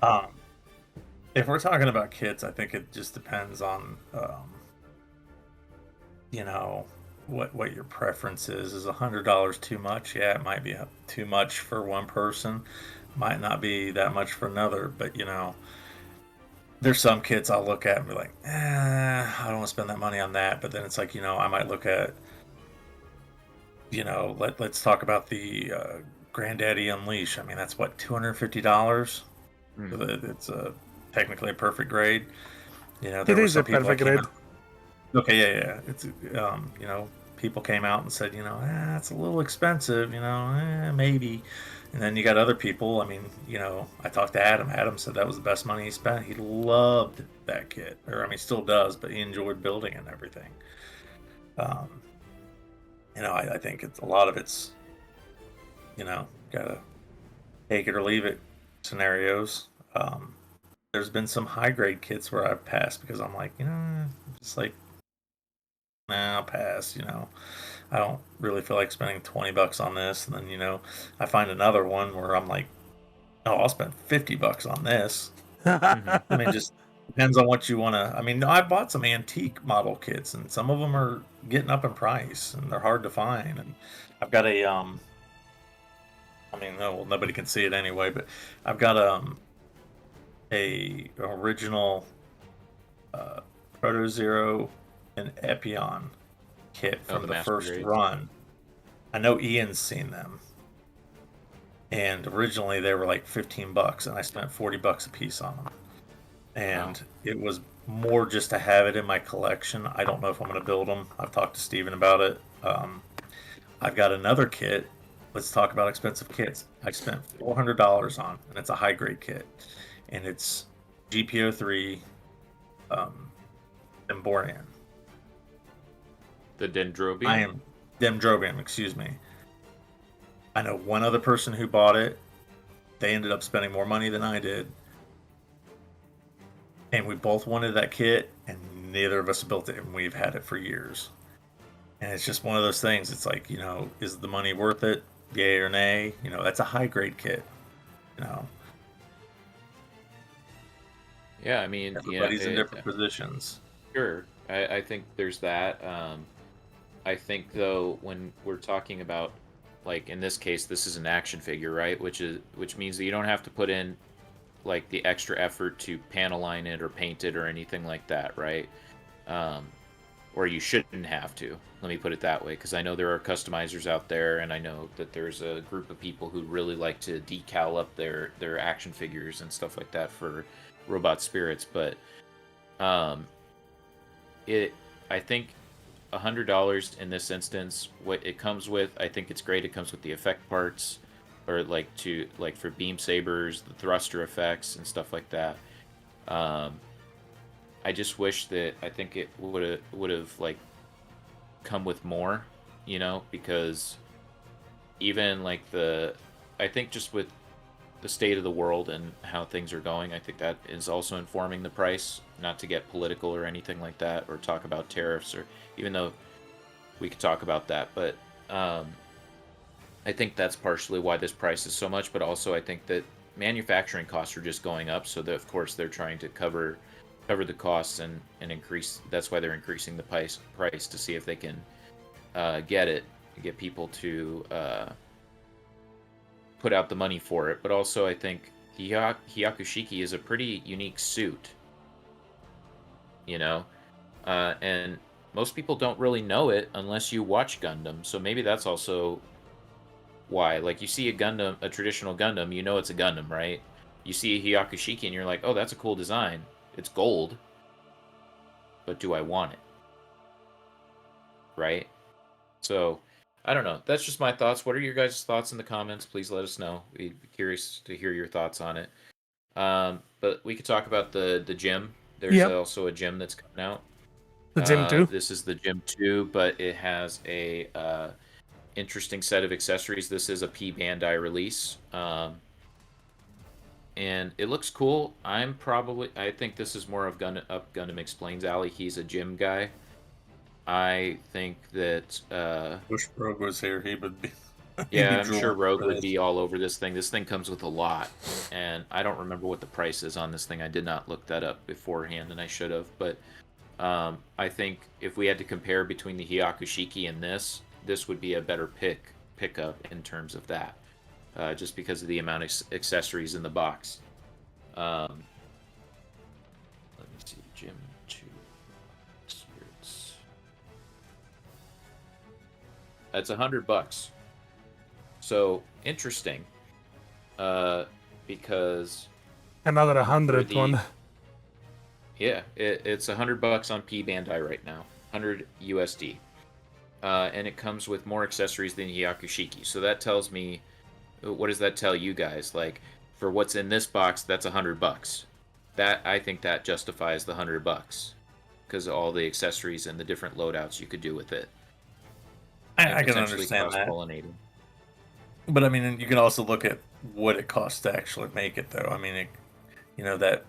If we're talking about kits, I think it just depends on, what your preference is. Is $100 too much? Yeah, it might be too much for one person. Might not be that much for another. But there's some kits I'll look at and be like, I don't want to spend that money on that. But then it's like, I might look at, let's talk about the Granddaddy Unleash. I mean, that's what, $250. It's technically a perfect grade. There were some people that came out. Okay, yeah. It's people came out and said, it's a little expensive, maybe. And then you got other people. I mean, I talked to Adam. Adam said that was the best money he spent. He loved that kit, or I mean, still does, but he enjoyed building it and everything. I think a lot of it's, gotta take it or leave it scenarios. There's been some high grade kits where I've passed because I'm like, just like, nah, I'll pass. I don't really feel like spending $20 on this. And then, I find another one where I'm like, oh, I'll spend $50 on this. I mean, just depends on what you want to. I mean, I bought some antique model kits, and some of them are getting up in price, and they're hard to find. And I've got a, I mean, no, well, nobody can see it anyway, but I've got a original Proto Zero and Epion kit from the first grade run. I know Ian's seen them, and originally they were like $15, and I spent $40 a piece on them. And It was more just to have it in my collection. I don't know if I'm going to build them. I've talked to Steven about it. I've got another kit. Let's talk about expensive kits. I spent $400 on, and it's a high grade kit, and it's GPO3 Emborian. The Dendrobium? Dendrobium, excuse me. I know one other person who bought it. They ended up spending more money than I did. And we both wanted that kit, and neither of us built it, and we've had it for years. And it's just one of those things. It's like, is the money worth it? Yay or nay? That's a high grade kit. Yeah, I mean, everybody's in different positions. Sure, I think there's that. I think though, when we're talking about, like in this case, this is an action figure, right? Which means that you don't have to put in like the extra effort to panel line it or paint it or anything like that, right? Or you shouldn't have to. Let me put it that way, because I know there are customizers out there, and I know that there's a group of people who really like to decal up their action figures and stuff like that for robot spirits. But I think $100 in this instance, what it comes with, I think it's great. It comes with the effect parts, or like for beam sabers, the thruster effects and stuff like that. I just wish that I think it would have like come with more, because even like I think just with the state of the world and how things are going, I think that is also informing the price. Not to get political or anything like that, or talk about tariffs, or even though we could talk about that, but I think that's partially why this price is so much. But also, I think that manufacturing costs are just going up, so that of course they're trying to cover the costs and increase. That's why they're increasing the price to see if they can get people to put out the money for it. But also, I think Hyakushiki is a pretty unique suit, you know, and most people don't really know it unless you watch Gundam. So maybe that's also why. Like, you see a traditional Gundam, you know it's a Gundam, right? You see a Hyakushiki and you're like, oh, that's a cool design. It's gold, but do I want it? Right? So, I don't know. That's just my thoughts. What are your guys' thoughts in the comments? Please let us know. We'd be curious to hear your thoughts on it. But we could talk about the gym. There's also a gym that's coming out. The gym 2? This is the gym 2, but it has a interesting set of accessories. This is a P Bandai release. And it looks cool. I think this is more of Gundam Explains alley. He's a gym guy. I think that wish Rogue was here. He would be. Yeah, I'm sure Rogue would be all over this thing. This thing comes with a lot, and I don't remember what the price is on this thing. I did not look that up beforehand, and I should have. But I think if we had to compare between the Hyakushiki and this would be a better pickup in terms of that, just because of the amount of accessories in the box. Let me see, Gym 2 Spirits. That's $100. So interesting, because another 100 one. Yeah, it's $100 on P Bandai right now, 100 USD, and it comes with more accessories than Hyakushiki. So that tells me, what does that tell you guys? Like, for what's in this box, that's $100. That, I think that justifies the $100 because of all the accessories and the different loadouts you could do with it. I can understand that. But I mean, you can also look at what it costs to actually make it, though. I mean, that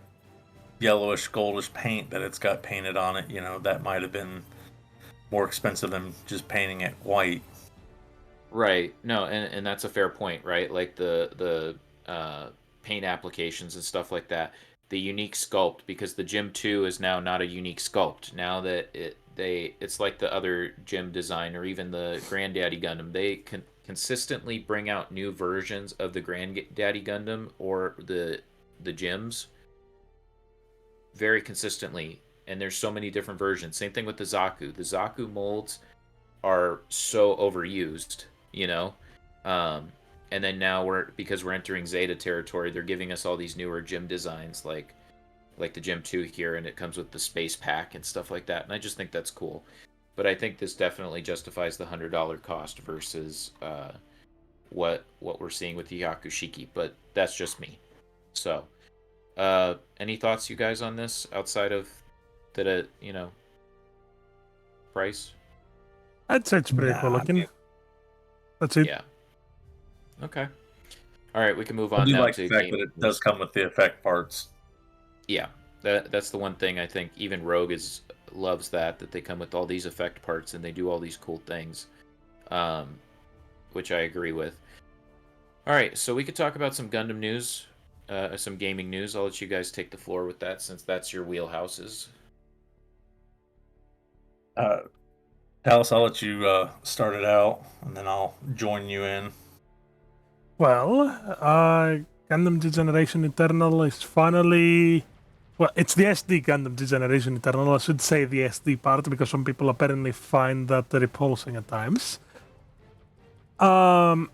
yellowish, goldish paint that it's got painted on it, that might have been more expensive than just painting it white. Right. No, and that's a fair point, right? Like the paint applications and stuff like that. The unique sculpt, because the Gym 2 is now not a unique sculpt. Now that it's like the other Gym design, or even the Granddaddy Gundam. They can consistently bring out new versions of the Granddaddy Gundam or the Gyms very consistently, and there's so many different versions. Same thing with the Zaku. The Zaku molds are so overused, and then now because we're entering Zeta territory, they're giving us all these newer Gym designs, like the Gym 2 here, and it comes with the space pack and stuff like that, and I just think that's cool. But I think this definitely justifies the $100 cost versus what we're seeing with the Hyakushiki. But that's just me. So, any thoughts, you guys, on this outside of that? Price. I'd say it's pretty cool looking. That's it. Yeah. Okay. All right, we can move on. I do now like to the fact that it does come with the effect parts. Yeah, that's the one thing I think even Rogue loves that they come with all these effect parts and they do all these cool things, which I agree with. All right, so we could talk about some Gundam news, some gaming news. I'll let you guys take the floor with that, since that's your wheelhouses. Alice, I'll let you start it out, and then I'll join you in. Well, Gundam Degeneration Eternal is finally... Well, it's the SD Gundam Degeneration Eternal. I should say the SD part, because some people apparently find that repulsing at times. I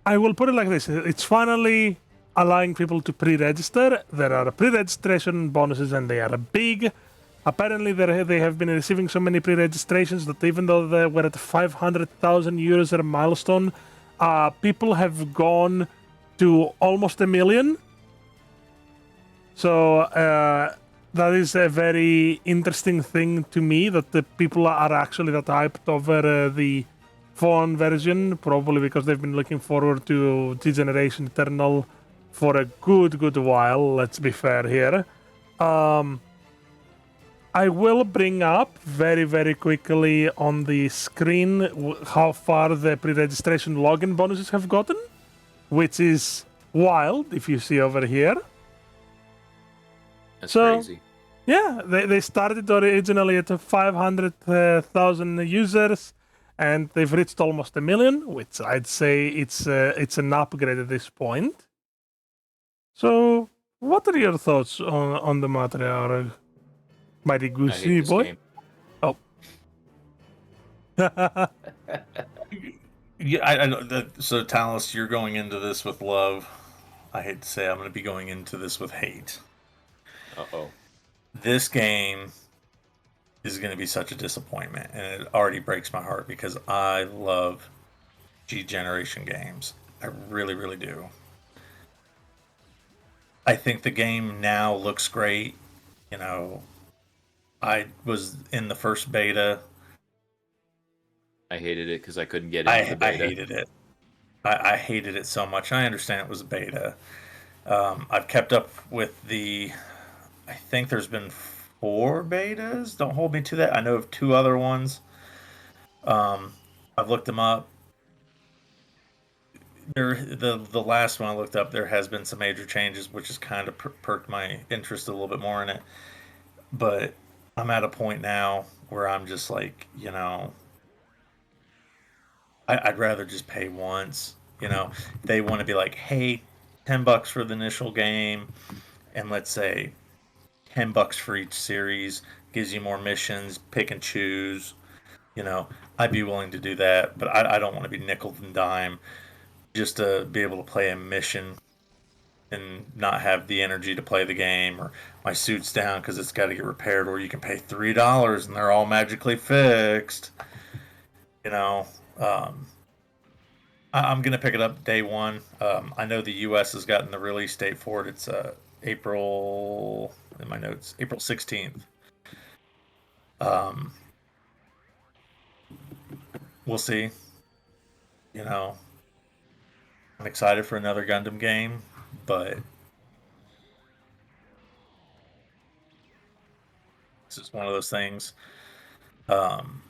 will put it like this. It's finally allowing people to pre-register. There are pre-registration bonuses, and they are big. Apparently, they have been receiving so many pre-registrations that even though they were at 500,000 users milestone, people have gone to almost 1 million. So that is a very interesting thing to me, that the people are actually that hyped over the phone version, probably because they've been looking forward to Degeneration Eternal for a good while. Let's be fair here. I will bring up very quickly on the screen how far the pre-registration login bonuses have gotten, which is wild if you see over here. That's So, crazy. Yeah, they started originally at 500,000 users, and they've reached almost 1 million, which I'd say it's an upgrade at this point. So, what are your thoughts on the matter, Arag? Mighty I hate Goosey this boy? game. Oh. Yeah, I know that. So, Talos, you're going into this with love. I hate to say, I'm going to be going into this with hate. Uh-oh. This game is going to be such a disappointment, and it already breaks my heart because I love G Generation games. I really do. I think the game now looks great. You know, I was in the first beta. I hated it because I couldn't get into the I beta. hated it. I hated it so much. I understand it was a beta. I've kept up with the. I think there's been 4 betas. Don't hold me to that. I know of 2 other ones. I've looked them up. The last one I looked up, there has been some major changes, which has kind of perked my interest a little bit more in it. But I'm at a point now where I'm just like, I'd rather just pay once. They want to be like, hey, $10 for the initial game, and let's say $10 for each series gives you more missions, pick and choose. I'd be willing to do that, but I don't want to be nickel and dime just to be able to play a mission and not have the energy to play the game, or my suit's down because it's got to get repaired, or you can pay $3 and they're all magically fixed. You know, um, I'm gonna pick it up day one. I know the U.S. has gotten the release date for it. It's April in my notes, April 16th. Um, we'll see. You know, I'm excited for another Gundam game, but this is one of those things. Um,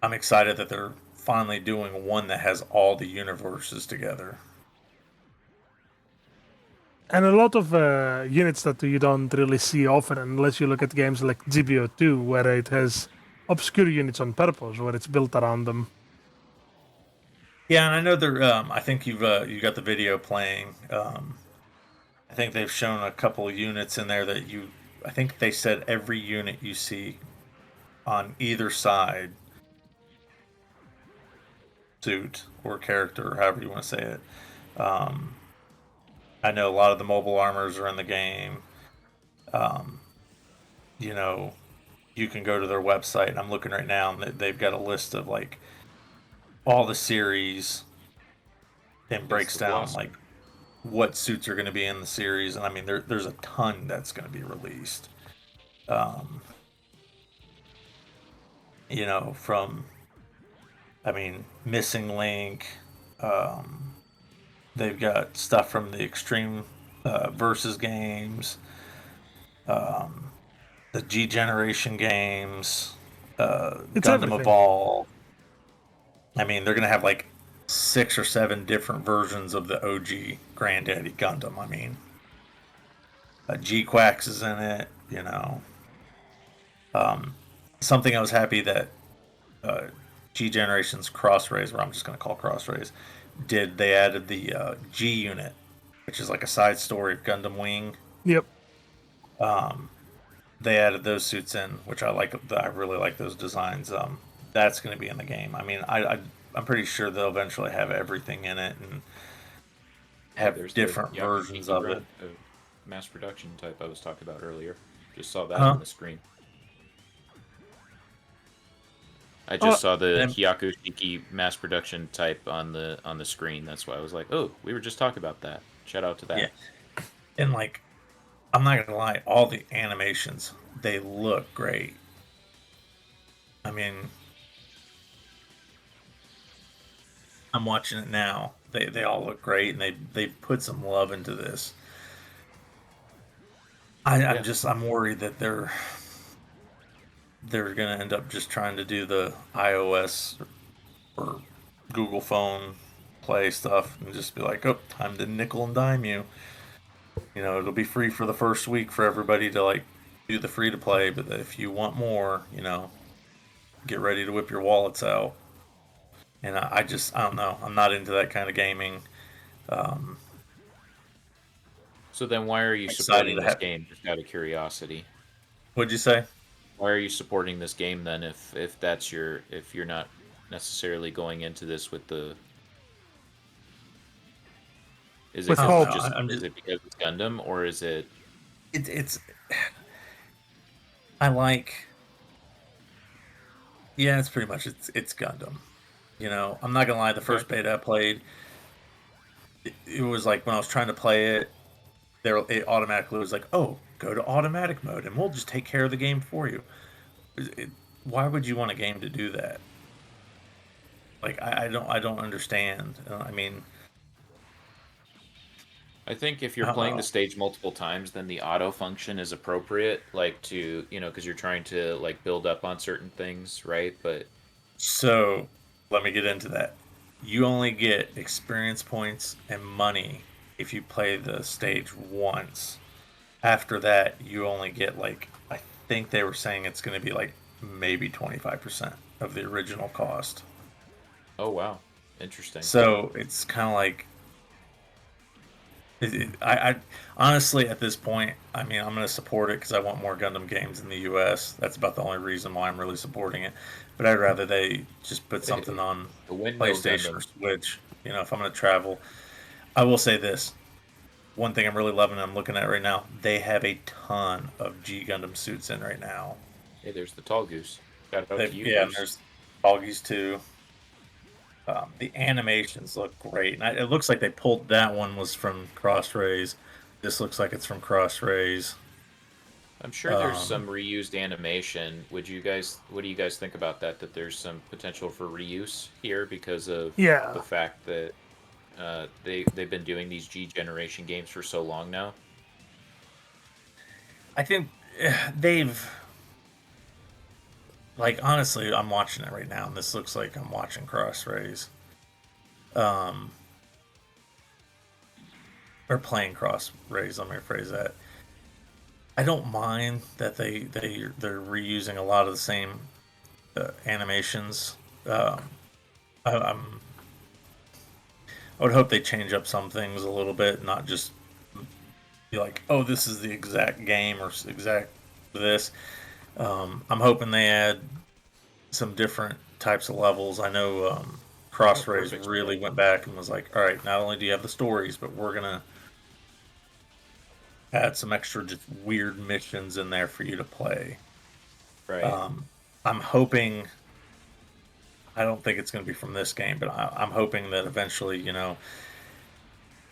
I'm excited that they're finally doing one that has all the universes together. And a lot of units that you don't really see often unless you look at games like GBO2, where it has obscure units on purpose, where it's built around them. Yeah, and I know they're. I think you got the video playing. I think they've shown a couple of units in there that you. I think they said every unit you see on either side, suit or character, or however you want to say it. Um, I know a lot of the mobile armors are in the game. Um, you know, you can go to their website, and I'm looking right now, and they've got a list of like all the series, and breaks the down Blossom. like what suits are going to be in the series, and I mean there's a ton that's going to be released. Um, from Missing Link. Um, they've got stuff from the Extreme Versus games, um, the G Generation games, It's Gundam everything. Evolve. I mean, they're going to have like 6 or 7 different versions of the OG Granddaddy Gundam. I mean, G-Quax is in it, Um, something I was happy that uh, G Generation's Crossrays, or I'm just going to call Crossrays, did. They added the G unit, which is like a side story of Gundam Wing. Yep. They added those suits in, which I like. I really like those designs. That's going to be in the game. I mean, I'm pretty sure they'll eventually have everything in it and have There's different the versions Yakushiki of it. run, mass production type I was talking about earlier. Just saw that Huh? on the screen. I Oh, just saw the And Hyakushiki mass production type on the screen. That's why I was like, oh, we were just talking about that. Shout out to that. yeah, and like, I'm not gonna lie, all the animations, they look great. I mean, I'm watching it now. They all look great, and they put some love into this. Yeah. I'm worried that they're gonna end up just trying to do the iOS or Google phone play stuff and just be like, oh, time to nickel and dime you. You know, it'll be free for the first week for everybody to like do the free to play, but if you want more, you know, get ready to whip your wallets out. And I don't know. I'm not into that kind of gaming. Um, So then why are you excited supporting to this have. game, just out of curiosity? What'd you say? Why are you supporting this game then if you're not necessarily going into this with the is it With I because don't it's know. hope. just I'm is just it because it's Gundam or is it it's I like yeah, it's pretty much it's Gundam. You know, I'm not gonna lie. The okay? first beta I played, it was like when I was trying to play it, it automatically was like, oh, go to automatic mode, and we'll just take care of the game for you. Why would you want a game to do that? Like, I don't understand. I mean, I think if I you're don't playing the know. stage multiple times, then the auto function is appropriate, like because you're trying to like build up on certain things, right? But So let me get into that. You only get experience points and money if you play the stage once. After that, you only get like I think they were saying it's going to be like maybe 25% of the original cost. oh wow, interesting. So it's kind of like I honestly at this point, I mean, I'm going to support it because I want more Gundam games in the U.S. That's about the only reason why I'm really supporting it. But I'd rather they just put something The on windmill PlayStation or Gundam. Switch. You know, if I'm going to travel, I will say this. One thing I'm really loving, I'm looking at right now, they have a ton of G Gundam suits in right now. Hey, there's the tall goose. Shout out to you, Yeah, and Goose. there's Doggies too. The animations look great, and it looks like they pulled that one was from Crossrays. This looks like it's from Crossrays. I'm sure there's Um, some reused animation. What do you guys think about that? That there's some potential for reuse here because of the Yeah. fact that they've been doing these G generation games for so long now. I think they've like honestly, I'm watching it right now, and this looks like I'm watching Crossrays. Um, or playing Crossrays. Let me rephrase that. I don't mind that they're reusing a lot of the same animations. Um, I'm I would hope they change up some things a little bit, not just be like, oh, this is the exact game or exact this. I'm hoping they add some different types of levels. I know Oh, Crossrays perfect. really went back and was like, all right, not only do you have the stories, but we're gonna add some extra just weird missions in there for you to play. Right. Um, I'm hoping. I don't think it's going to be from this game, but I'm hoping that eventually, you know,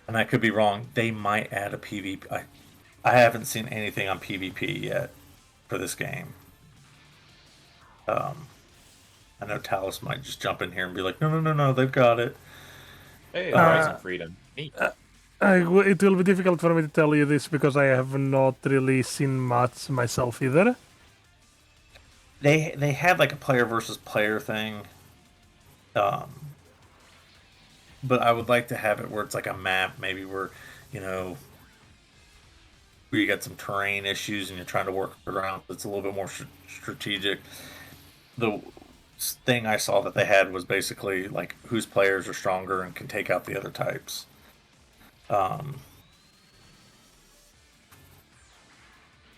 and I could be wrong. They might add a PvP. I haven't seen anything on PvP yet for this game. Um, I know Talus might just jump in here and be like, no, no, no, no, they've got it. Hey, the Um, Rising Uh, Freedom. Neat. it will be difficult for me to tell you this because I have not really seen much myself either. they had like a player versus player thing, um, but I would like to have it where it's like a map, maybe where you know where you got some terrain issues and you're trying to work around. It's a little bit more strategic. The thing I saw that they had was basically like whose players are stronger and can take out the other types. Um,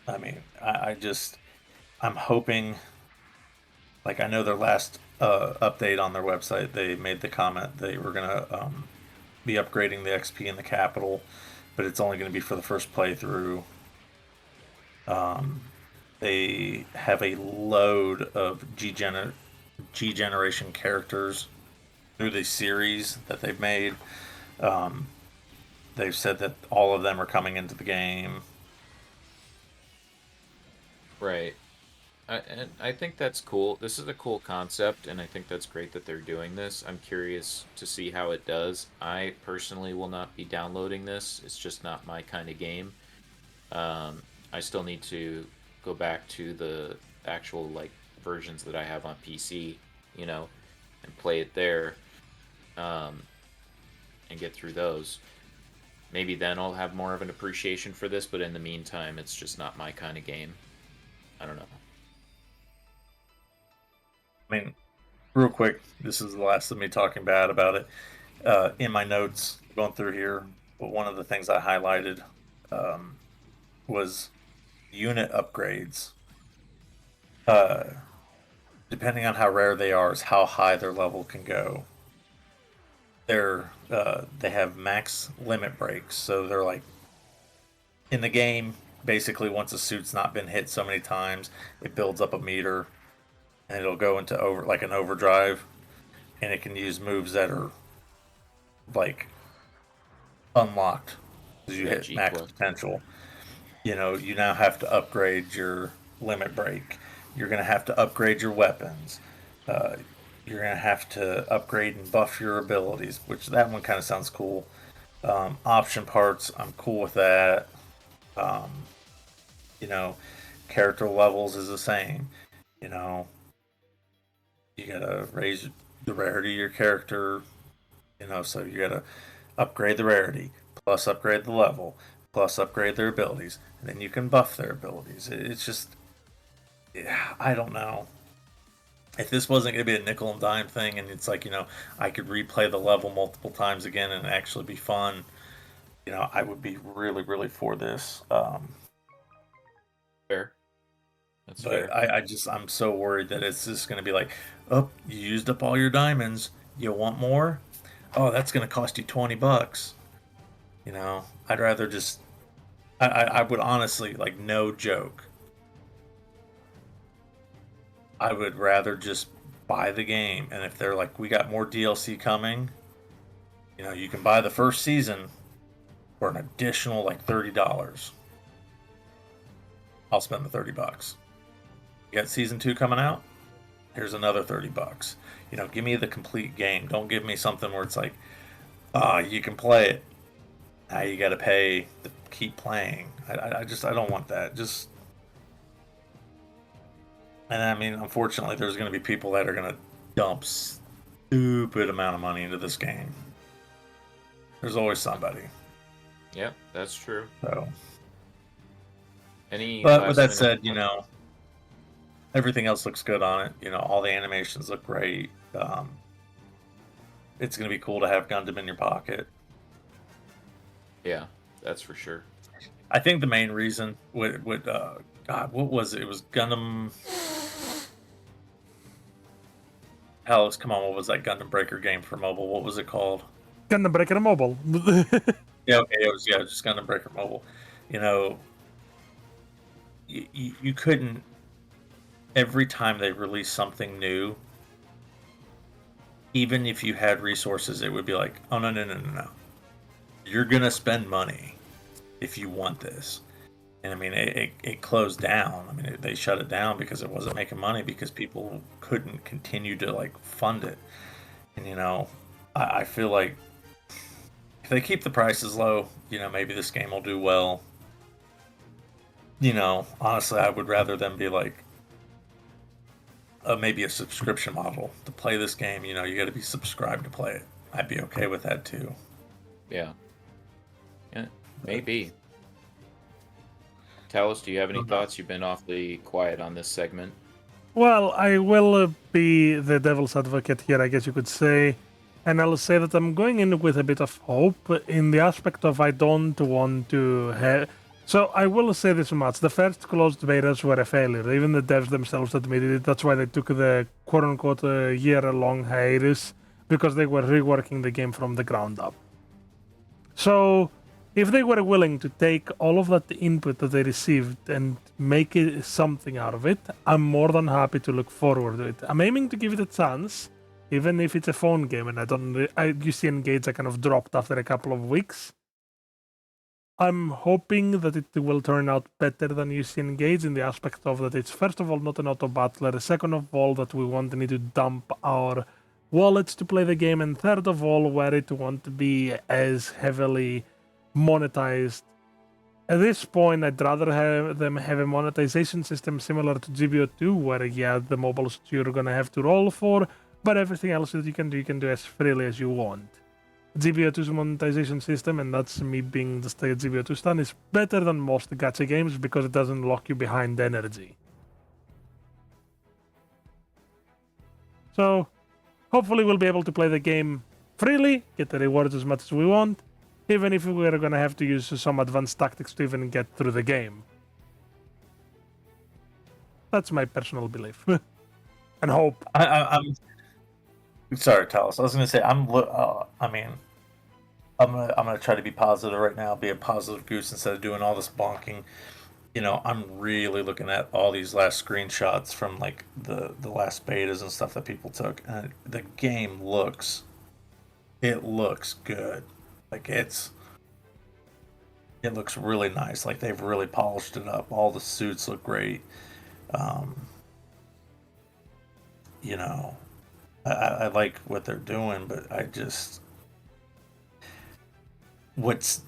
I mean, I just I'm hoping. Like I know their last update on their website, they made the comment they were gonna be upgrading the XP in the capital, but it's only going to be for the first playthrough. Um, they have a load of G generation characters through the series that they've made. Um, they've said that all of them are coming into the game. Right. I think that's cool. This is a cool concept, and I think that's great that they're doing this. I'm curious to see how it does. I personally will not be downloading this. It's just not my kind of game. Um, I still need to go back to the actual like versions that I have on PC, you know, and play it there, um, and get through those. Maybe then I'll have more of an appreciation for this, but in the meantime, it's just not my kind of game. I don't know. I mean, real quick, this is the last of me talking bad about it. In my notes, going through here, but one of the things I highlighted um, was unit upgrades. Uh, Depending on how rare they are, is how high their level can go. They have max limit breaks, so they're like in the game. Basically, once a suit's not been hit so many times, it builds up a meter, and it'll go into like an overdrive, and it can use moves that are like unlocked as you Yeah, hit max G-Club. potential. You now have to upgrade your limit break. You're going to have to upgrade your weapons. Uh, you're going to have to upgrade and buff your abilities, which that one kind of sounds cool. Option parts, I'm cool with that. Um, you know, Character levels is the same. You know, you got to raise the rarity of your character. So you got to upgrade the rarity, plus upgrade the level, plus upgrade their abilities, and then you can buff their abilities. It's just, yeah, I don't know. If this wasn't going to be a nickel and dime thing, and it's like, I could replay the level multiple times again and actually be fun, I would be really, really for this. Fair. That's But fair. I'm so worried that it's just going to be like, oh, you used up all your diamonds. You want more? Oh, that's going to cost you $20. I'd rather just, I would honestly, like, no joke, I would rather just buy the game. And if they're like, we got more DLC coming, you can buy the first season for an additional like $30. I'll spend the $30. You got season 2 coming out? Here's another $30. Give me the complete game. Don't give me something where it's like, you can play it. Now you got to pay to keep playing. I don't want that. And I mean, unfortunately, there's going to be people that are going to dump stupid amount of money into this game. There's always somebody. Yep, that's true. So, Any but with that last said, minute? everything else looks good on it. All the animations look great. It's going to be cool to have Gundam in your pocket. Yeah, that's for sure. I think the main reason God, what was it? It was Gundam. Alex, come on, what was that Gundam Breaker game for mobile? What was it called? Gundam Breaker Mobile. Yeah, okay, it was just Gundam Breaker Mobile. You couldn't. Every time they released something new, even if you had resources, it would be like, oh no. You're gonna spend money if you want this. And I mean, it closed down. I mean, they shut it down because it wasn't making money because people couldn't continue to like fund it. And I feel like if they keep the prices low, maybe this game will do well. Honestly, I would rather them be like maybe a subscription model to play this game. You got to be subscribed to play it. I'd be okay with that too. Yeah. Yeah, maybe. Talos, do you have any thoughts? You've been awfully quiet on this segment. Well, I will be the devil's advocate here, I guess you could say. And I'll say that I'm going in with a bit of hope in the aspect of I don't want to have. So I will say this much. The first closed betas were a failure. Even the devs themselves admitted it. That's why they took the quote-unquote year-long hiatus, because they were reworking the game from the ground up. So if they were willing to take all of that input that they received and make it something out of it, I'm more than happy to look forward to it. I'm aiming to give it a chance, even if it's a phone game and you see Engage, I kind of dropped after a couple of weeks. I'm hoping that it will turn out better than UC Engage in the aspect of that it's first of all not an auto battler, second of all that we won't need to dump our wallets to play the game, and third of all where it won't be as heavily monetized. At this point, I'd rather have them have a monetization system similar to GBO2, where the mobiles you're gonna have to roll for, but everything else that you can do as freely as you want. GBO2's monetization system, and that's me being just a GBO2 stan, is better than most gacha games because it doesn't lock you behind energy. So, hopefully we'll be able to play the game freely, get the rewards as much as we want, even if we're gonna have to use some advanced tactics to even get through the game. That's my personal belief. And hope. I'm sorry, Talos. I was going to say I'm gonna try to be positive right now. Be a positive goose instead of doing all this bonking. I'm really looking at all these last screenshots from like the last betas and stuff that people took, and the game looks good. Like it looks really nice. Like they've really polished it up. All the suits look great. I like what they're doing, but what's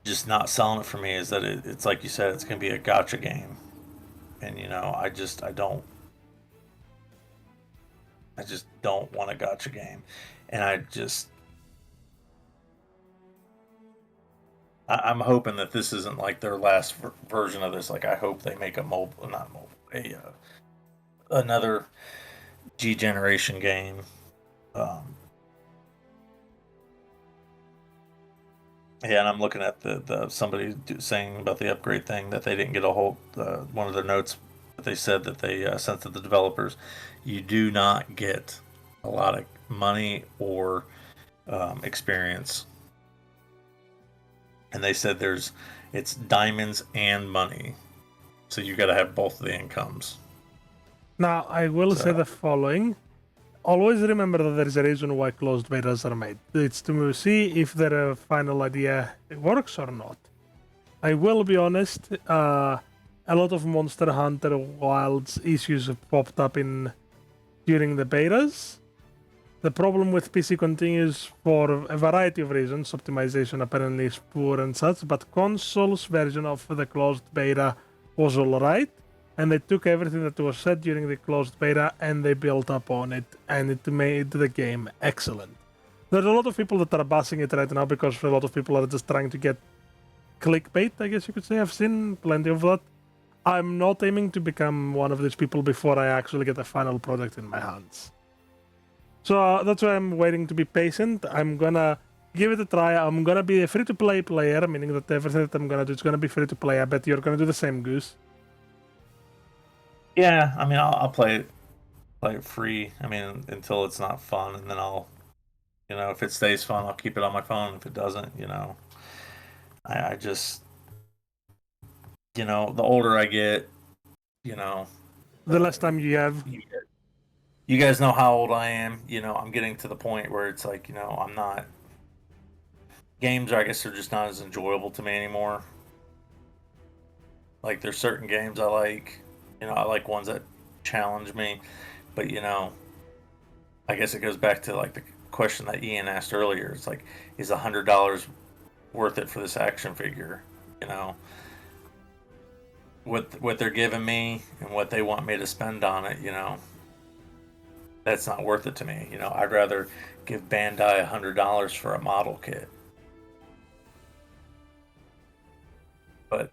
just not selling it for me is that it's like you said, it's going to be a gotcha game, and I just don't want a gotcha game, and I'm hoping that this isn't like their last version of this. Like I hope they make another G generation game. Yeah, and I'm looking at the somebody saying about the upgrade thing that they didn't get a hold. One of their notes that they said that they sent to the developers, you do not get a lot of money or experience, and they said it's diamonds and money, so you got to have both of the incomes. Now, I will say the following. Always remember that there is a reason why closed betas are made. It's to see if their final idea works or not. I will be honest, a lot of Monster Hunter Wilds issues have popped up during the betas. The problem with PC continues for a variety of reasons. Optimization apparently is poor and such, but console's version of the closed beta was alright. And they took everything that was said during the closed beta and they built up on it, and it made the game excellent. There's a lot of people that are bashing it right now because a lot of people are just trying to get clickbait, I guess you could say. I've seen plenty of that. I'm not aiming to become one of these people before I actually get the final product in my hands. So that's why I'm waiting to be patient. I'm gonna give it a try. I'm gonna be a free-to-play player, meaning that everything that I'm gonna do is gonna be free-to-play. I bet you're gonna do the same, Goose. Yeah, I mean, I'll play it free. I mean, until it's not fun, and then I'll, if it stays fun, I'll keep it on my phone. If it doesn't, I just, the older I get, the less time you have. You guys know how old I am. I'm getting to the point where it's like, I'm not. Games, I guess, are just not as enjoyable to me anymore. Like, there's certain games I like. I like ones that challenge me, but I guess it goes back to like the question that Ian asked earlier. It's like, is $100 worth it for this action figure? What they're giving me and what they want me to spend on it, that's not worth it to me. I'd rather give Bandai $100 for a model kit. But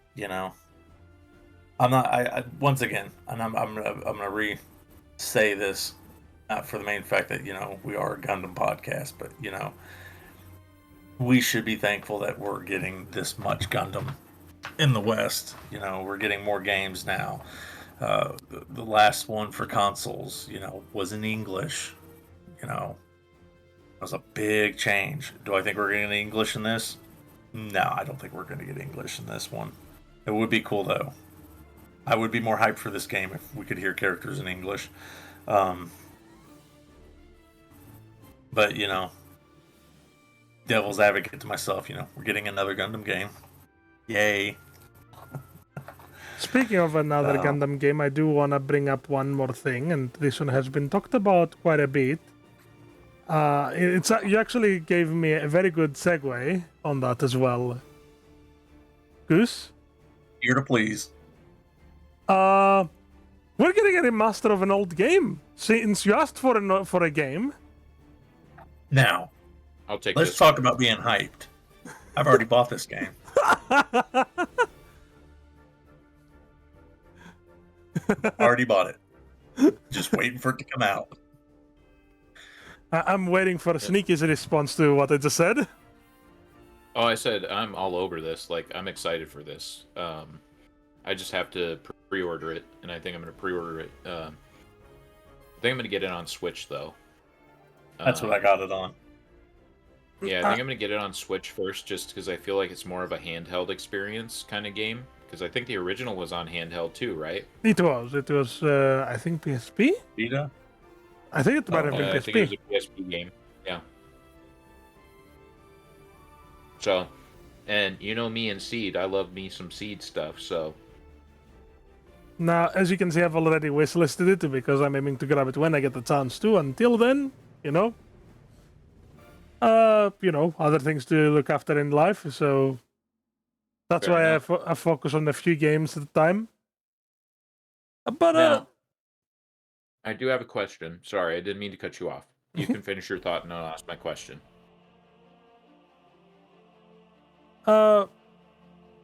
I'm not. I once again, and I'm gonna re-say this, not for the main fact that we are a Gundam podcast, but we should be thankful that we're getting this much Gundam in the West. We're getting more games now. The last one for consoles, was in English. It was a big change. Do I think we're getting English in this? No, I don't think we're going to get English in this one. It would be cool though. I would be more hyped for this game if we could hear characters in English. But, devil's advocate to myself, we're getting another Gundam game. Yay. Speaking of another Oh. Gundam game, I do want to bring up one more thing, and this one has been talked about quite a bit. You actually gave me a very good segue on that as well, Goose. Here to please. Uh, we're getting a remaster of an old game. Since you asked for a game, Now, I'll take let's this. talk about being hyped. I've already bought this game. Already bought it. Just waiting for it to come out. I'm waiting for Sneaky's response to what I just said. Oh, I said I'm all over this. Like, I'm excited for this. I just have to pre-order it, and I think I'm going to pre-order it. I think I'm going to get it on Switch, though. That's what I got it on. Yeah, I think I'm going to get it on Switch first, just because I feel like it's more of a handheld experience kind of game. Because I think the original was on handheld, too, right? It was, I think PSP? Vita? I think it might have been I think it was PSP. a PSP game. Yeah. So, and you know me and Seed. I love me some Seed stuff, so... Now, as you can see, I've already wishlisted it because I'm aiming to grab it when I get the chance to. Until then, other things to look after in life. So that's Fair why enough. I focus on a few games at a time. But Now, I do have a question. Sorry, I didn't mean to cut you off. You can finish your thought and I'll ask my question.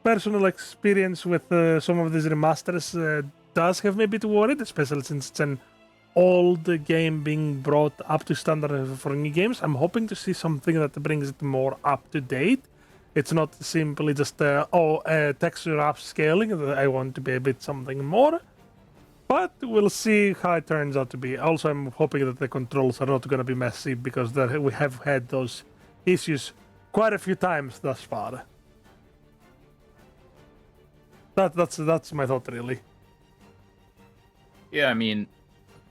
Personal experience with some of these remasters does have me a bit worried, especially since it's an old game being brought up to standard for new games. I'm hoping to see something that brings it more up to date. It's not simply just texture upscaling. I want to be a bit something more. But we'll see how it turns out to be. Also, I'm hoping that the controls are not going to be messy because we have had those issues quite a few times thus far. That's my thought, really. Yeah, I mean,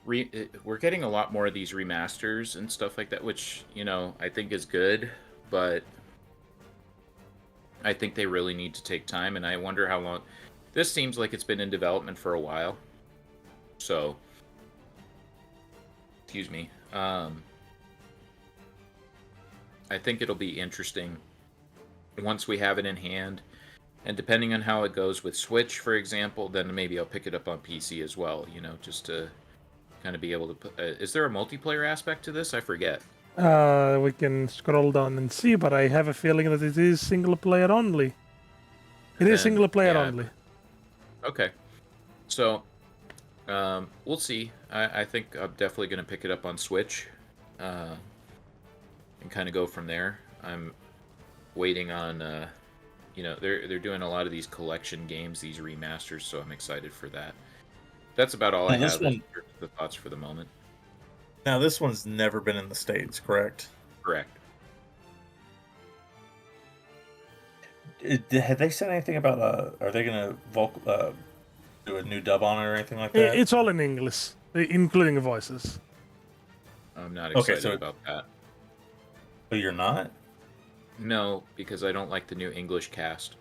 we're getting a lot more of these remasters and stuff like that, which, I think is good, but I think they really need to take time, and I wonder how long... This seems like it's been in development for a while, so... Excuse me. I think it'll be interesting once we have it in hand, and depending on how it goes with Switch, for example, then maybe I'll pick it up on PC as well, just to kind of be able to put... is there a multiplayer aspect to this? I forget. We can scroll down and see, but I have a feeling that it is single player only. It is single player only. Okay. So, we'll see. I think I'm definitely going to pick it up on Switch and kind of go from there. I'm waiting on... they're doing a lot of these collection games, these remasters, so I'm excited for that. That's about all I have in the thoughts for the moment. Now, this one's never been in the States, correct? Correct. Have they said anything about, are they going to do a new dub on it or anything like that? It's all in English, including voices. I'm not excited about that. Oh, you're not? No, because I don't like the new English cast.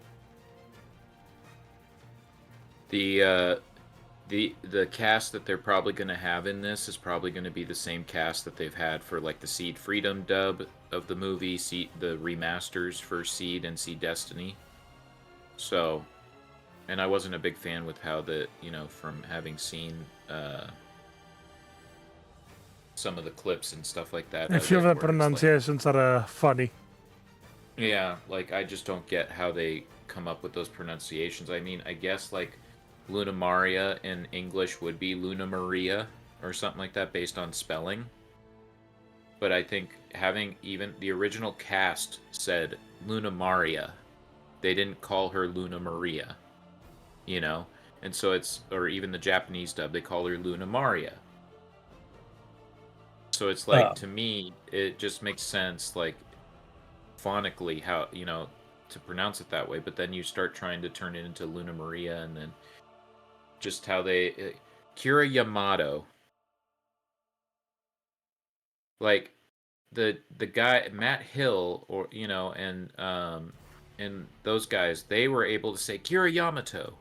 The cast that they're probably going to have in this is probably going to be the same cast that they've had for like the Seed Freedom dub of the movie, the remasters for Seed and Seed Destiny. So, and I wasn't a big fan with how from having seen some of the clips and stuff like that. A few of the pronunciations are funny. Yeah, like I just don't get how they come up with those pronunciations. I mean, I guess like Luna Maria in English would be Luna Maria or something like that based on spelling. But I think having even the original cast said Luna Maria, they didn't call her Luna Maria, And so or even the Japanese dub, they call her Luna Maria. So it's like, to me, it just makes sense, like, phonically, how, to pronounce it that way. But then you start trying to turn it into Luna Maria, and then just how they... Kira Yamato. Like, the guy, Matt Hill, or, and and those guys, they were able to say Kira Yamato.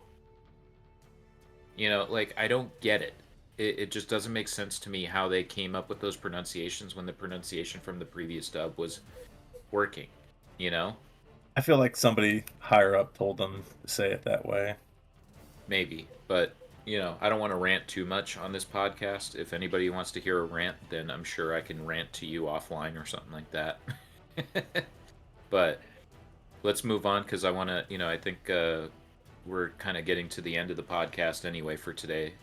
You know, like, I don't get it. It just doesn't make sense to me how they came up with those pronunciations when the pronunciation from the previous dub was working, you know? I feel like somebody higher up told them to say it that way. Maybe, but you know, I don't want to rant too much on this podcast. If anybody wants to hear a rant, then I'm sure I can rant to you offline or something like that. But let's move on because I want to, you know, I think we're kind of getting to the end of the podcast anyway for today.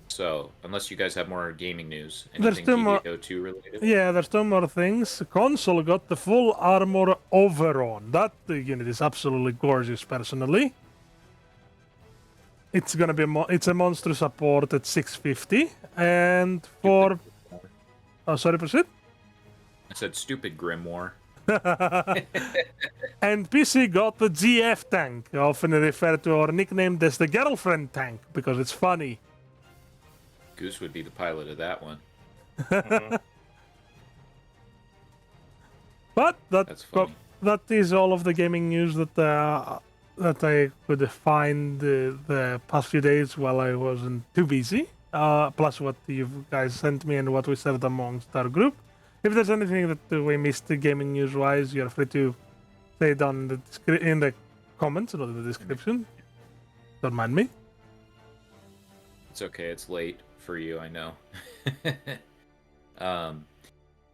So, unless you guys have more gaming news, There's anything two more. DDO2 related? Yeah, there's two more things. Console got the full armor overon. That unit is absolutely gorgeous, personally. It's gonna be it's a monster support at 650, and for oh, sorry, proceed. I said stupid Grimoire. And PC got the GF tank, often referred to or nicknamed as the girlfriend tank because it's funny. Goose would be the pilot of that one. But That's funny. that is all of the gaming news that I could find the past few days while I wasn't too busy. Plus what you guys sent me and what we said amongst our group. If there's anything that we missed gaming news wise, you're free to say it down in the comments, not in the description. Don't mind me. It's okay. It's late for you, I know.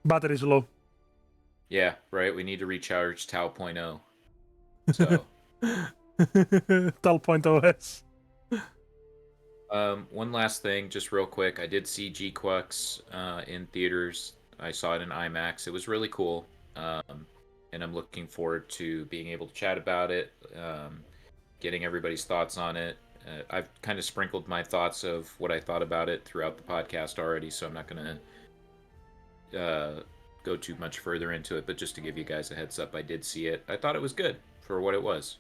Battery's low. Yeah, right. We need to recharge Tau.0. So, Tal.os. one last thing, just real quick. I did see GQucks in theaters. I saw it in IMAX. It was really cool. And I'm looking forward to being able to chat about it, getting everybody's thoughts on it. I've kind of sprinkled my thoughts of what I thought about it throughout the podcast already, so I'm not going to go too much further into it, but just to give you guys a heads up, I did see it. I thought it was good for what it was.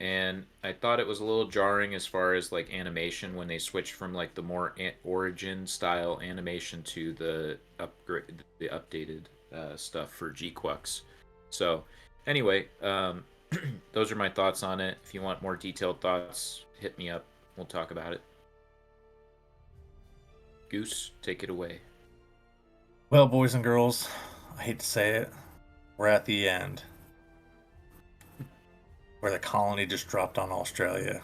And I thought it was a little jarring as far as like animation when they switched from like the more origin style animation to the updated stuff for GQucks. So anyway, those are my thoughts on it. If you want more detailed thoughts, hit me up. We'll talk about it. Goose, take it away. Well, boys and girls, I hate to say it, we're at the end. Where the colony just dropped on Australia.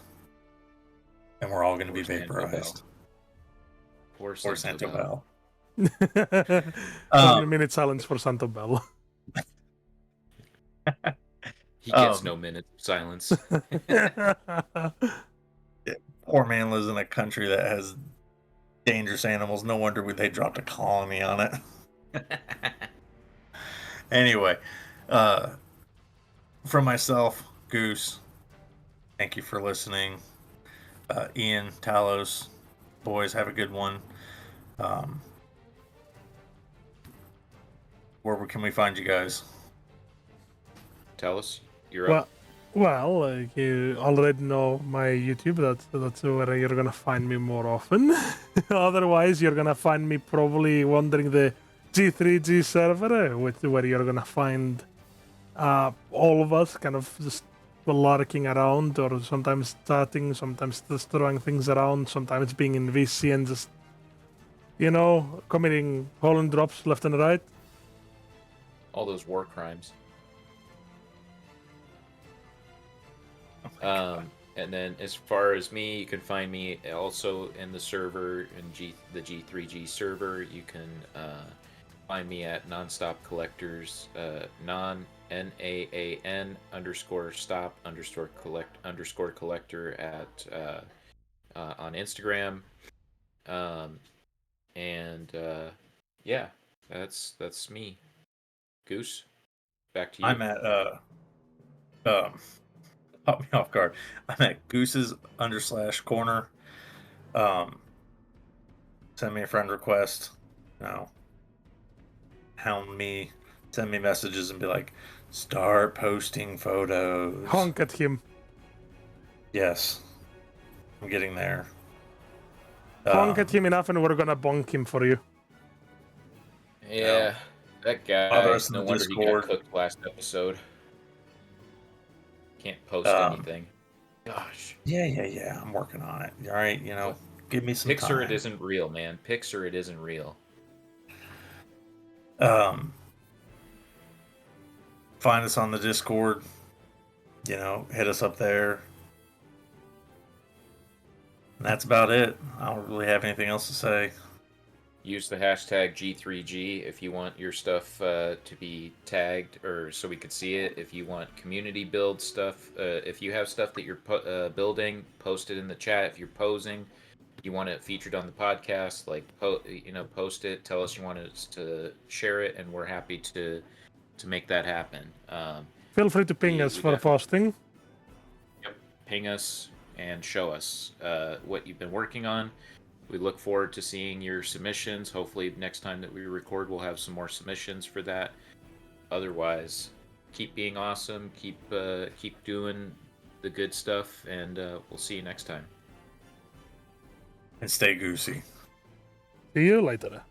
And we're all going to be vaporized. Poor Santo Bell. 1 minute silence for Santo Bell. He gets no minute of silence. Poor man lives in a country that has dangerous animals. No wonder they dropped a colony on it. Anyway, from myself, Goose, thank you for listening. Ian, Talos, boys, have a good one. Where can we find you guys? Tell us. You're up. Well, you already know my YouTube. That's where you're gonna find me more often. Otherwise, you're gonna find me probably wandering the G3G server, where you're gonna find all of us kind of just larking around, or sometimes starting, sometimes just throwing things around, sometimes being in VC and just, committing pollen drops left and right. All those war crimes. And then as far as me, you can find me also in the server, in the G3G server. You can find me at Naan-Stop Collectors, NAAN _stop collector at on Instagram. Yeah, that's me. Goose, back to you. I'm at caught me off guard. I'm at Goose's _corner. Send me a friend request. Hound me, send me messages and be like, start posting photos. Honk at him. Yes. I'm getting there. Honk at him enough and we're gonna bonk him for you. Yeah. That bother guy, us in no the wonder he got Discord. cooked last episode. Can't post Um, anything. Gosh. yeah. I'm working on it. All right, What? give me some Picture it time. isn't real, man. Picture it isn't real. Find us on the Discord. Hit us up there. And that's about it. I don't really have anything else to say. Use the hashtag G3G if you want your stuff to be tagged or so we could see it. If you want community build stuff, if you have stuff that you're building, post it in the chat. If you're posing, you want it featured on the podcast, like post it. Tell us you want us to share it, and we're happy to make that happen. Feel free to ping us for posting. Yep, ping us and show us what you've been working on. We look forward to seeing your submissions. Hopefully, next time that we record, we'll have some more submissions for that. Otherwise, keep being awesome. Keep doing the good stuff, and we'll see you next time. And stay goosey. See you later.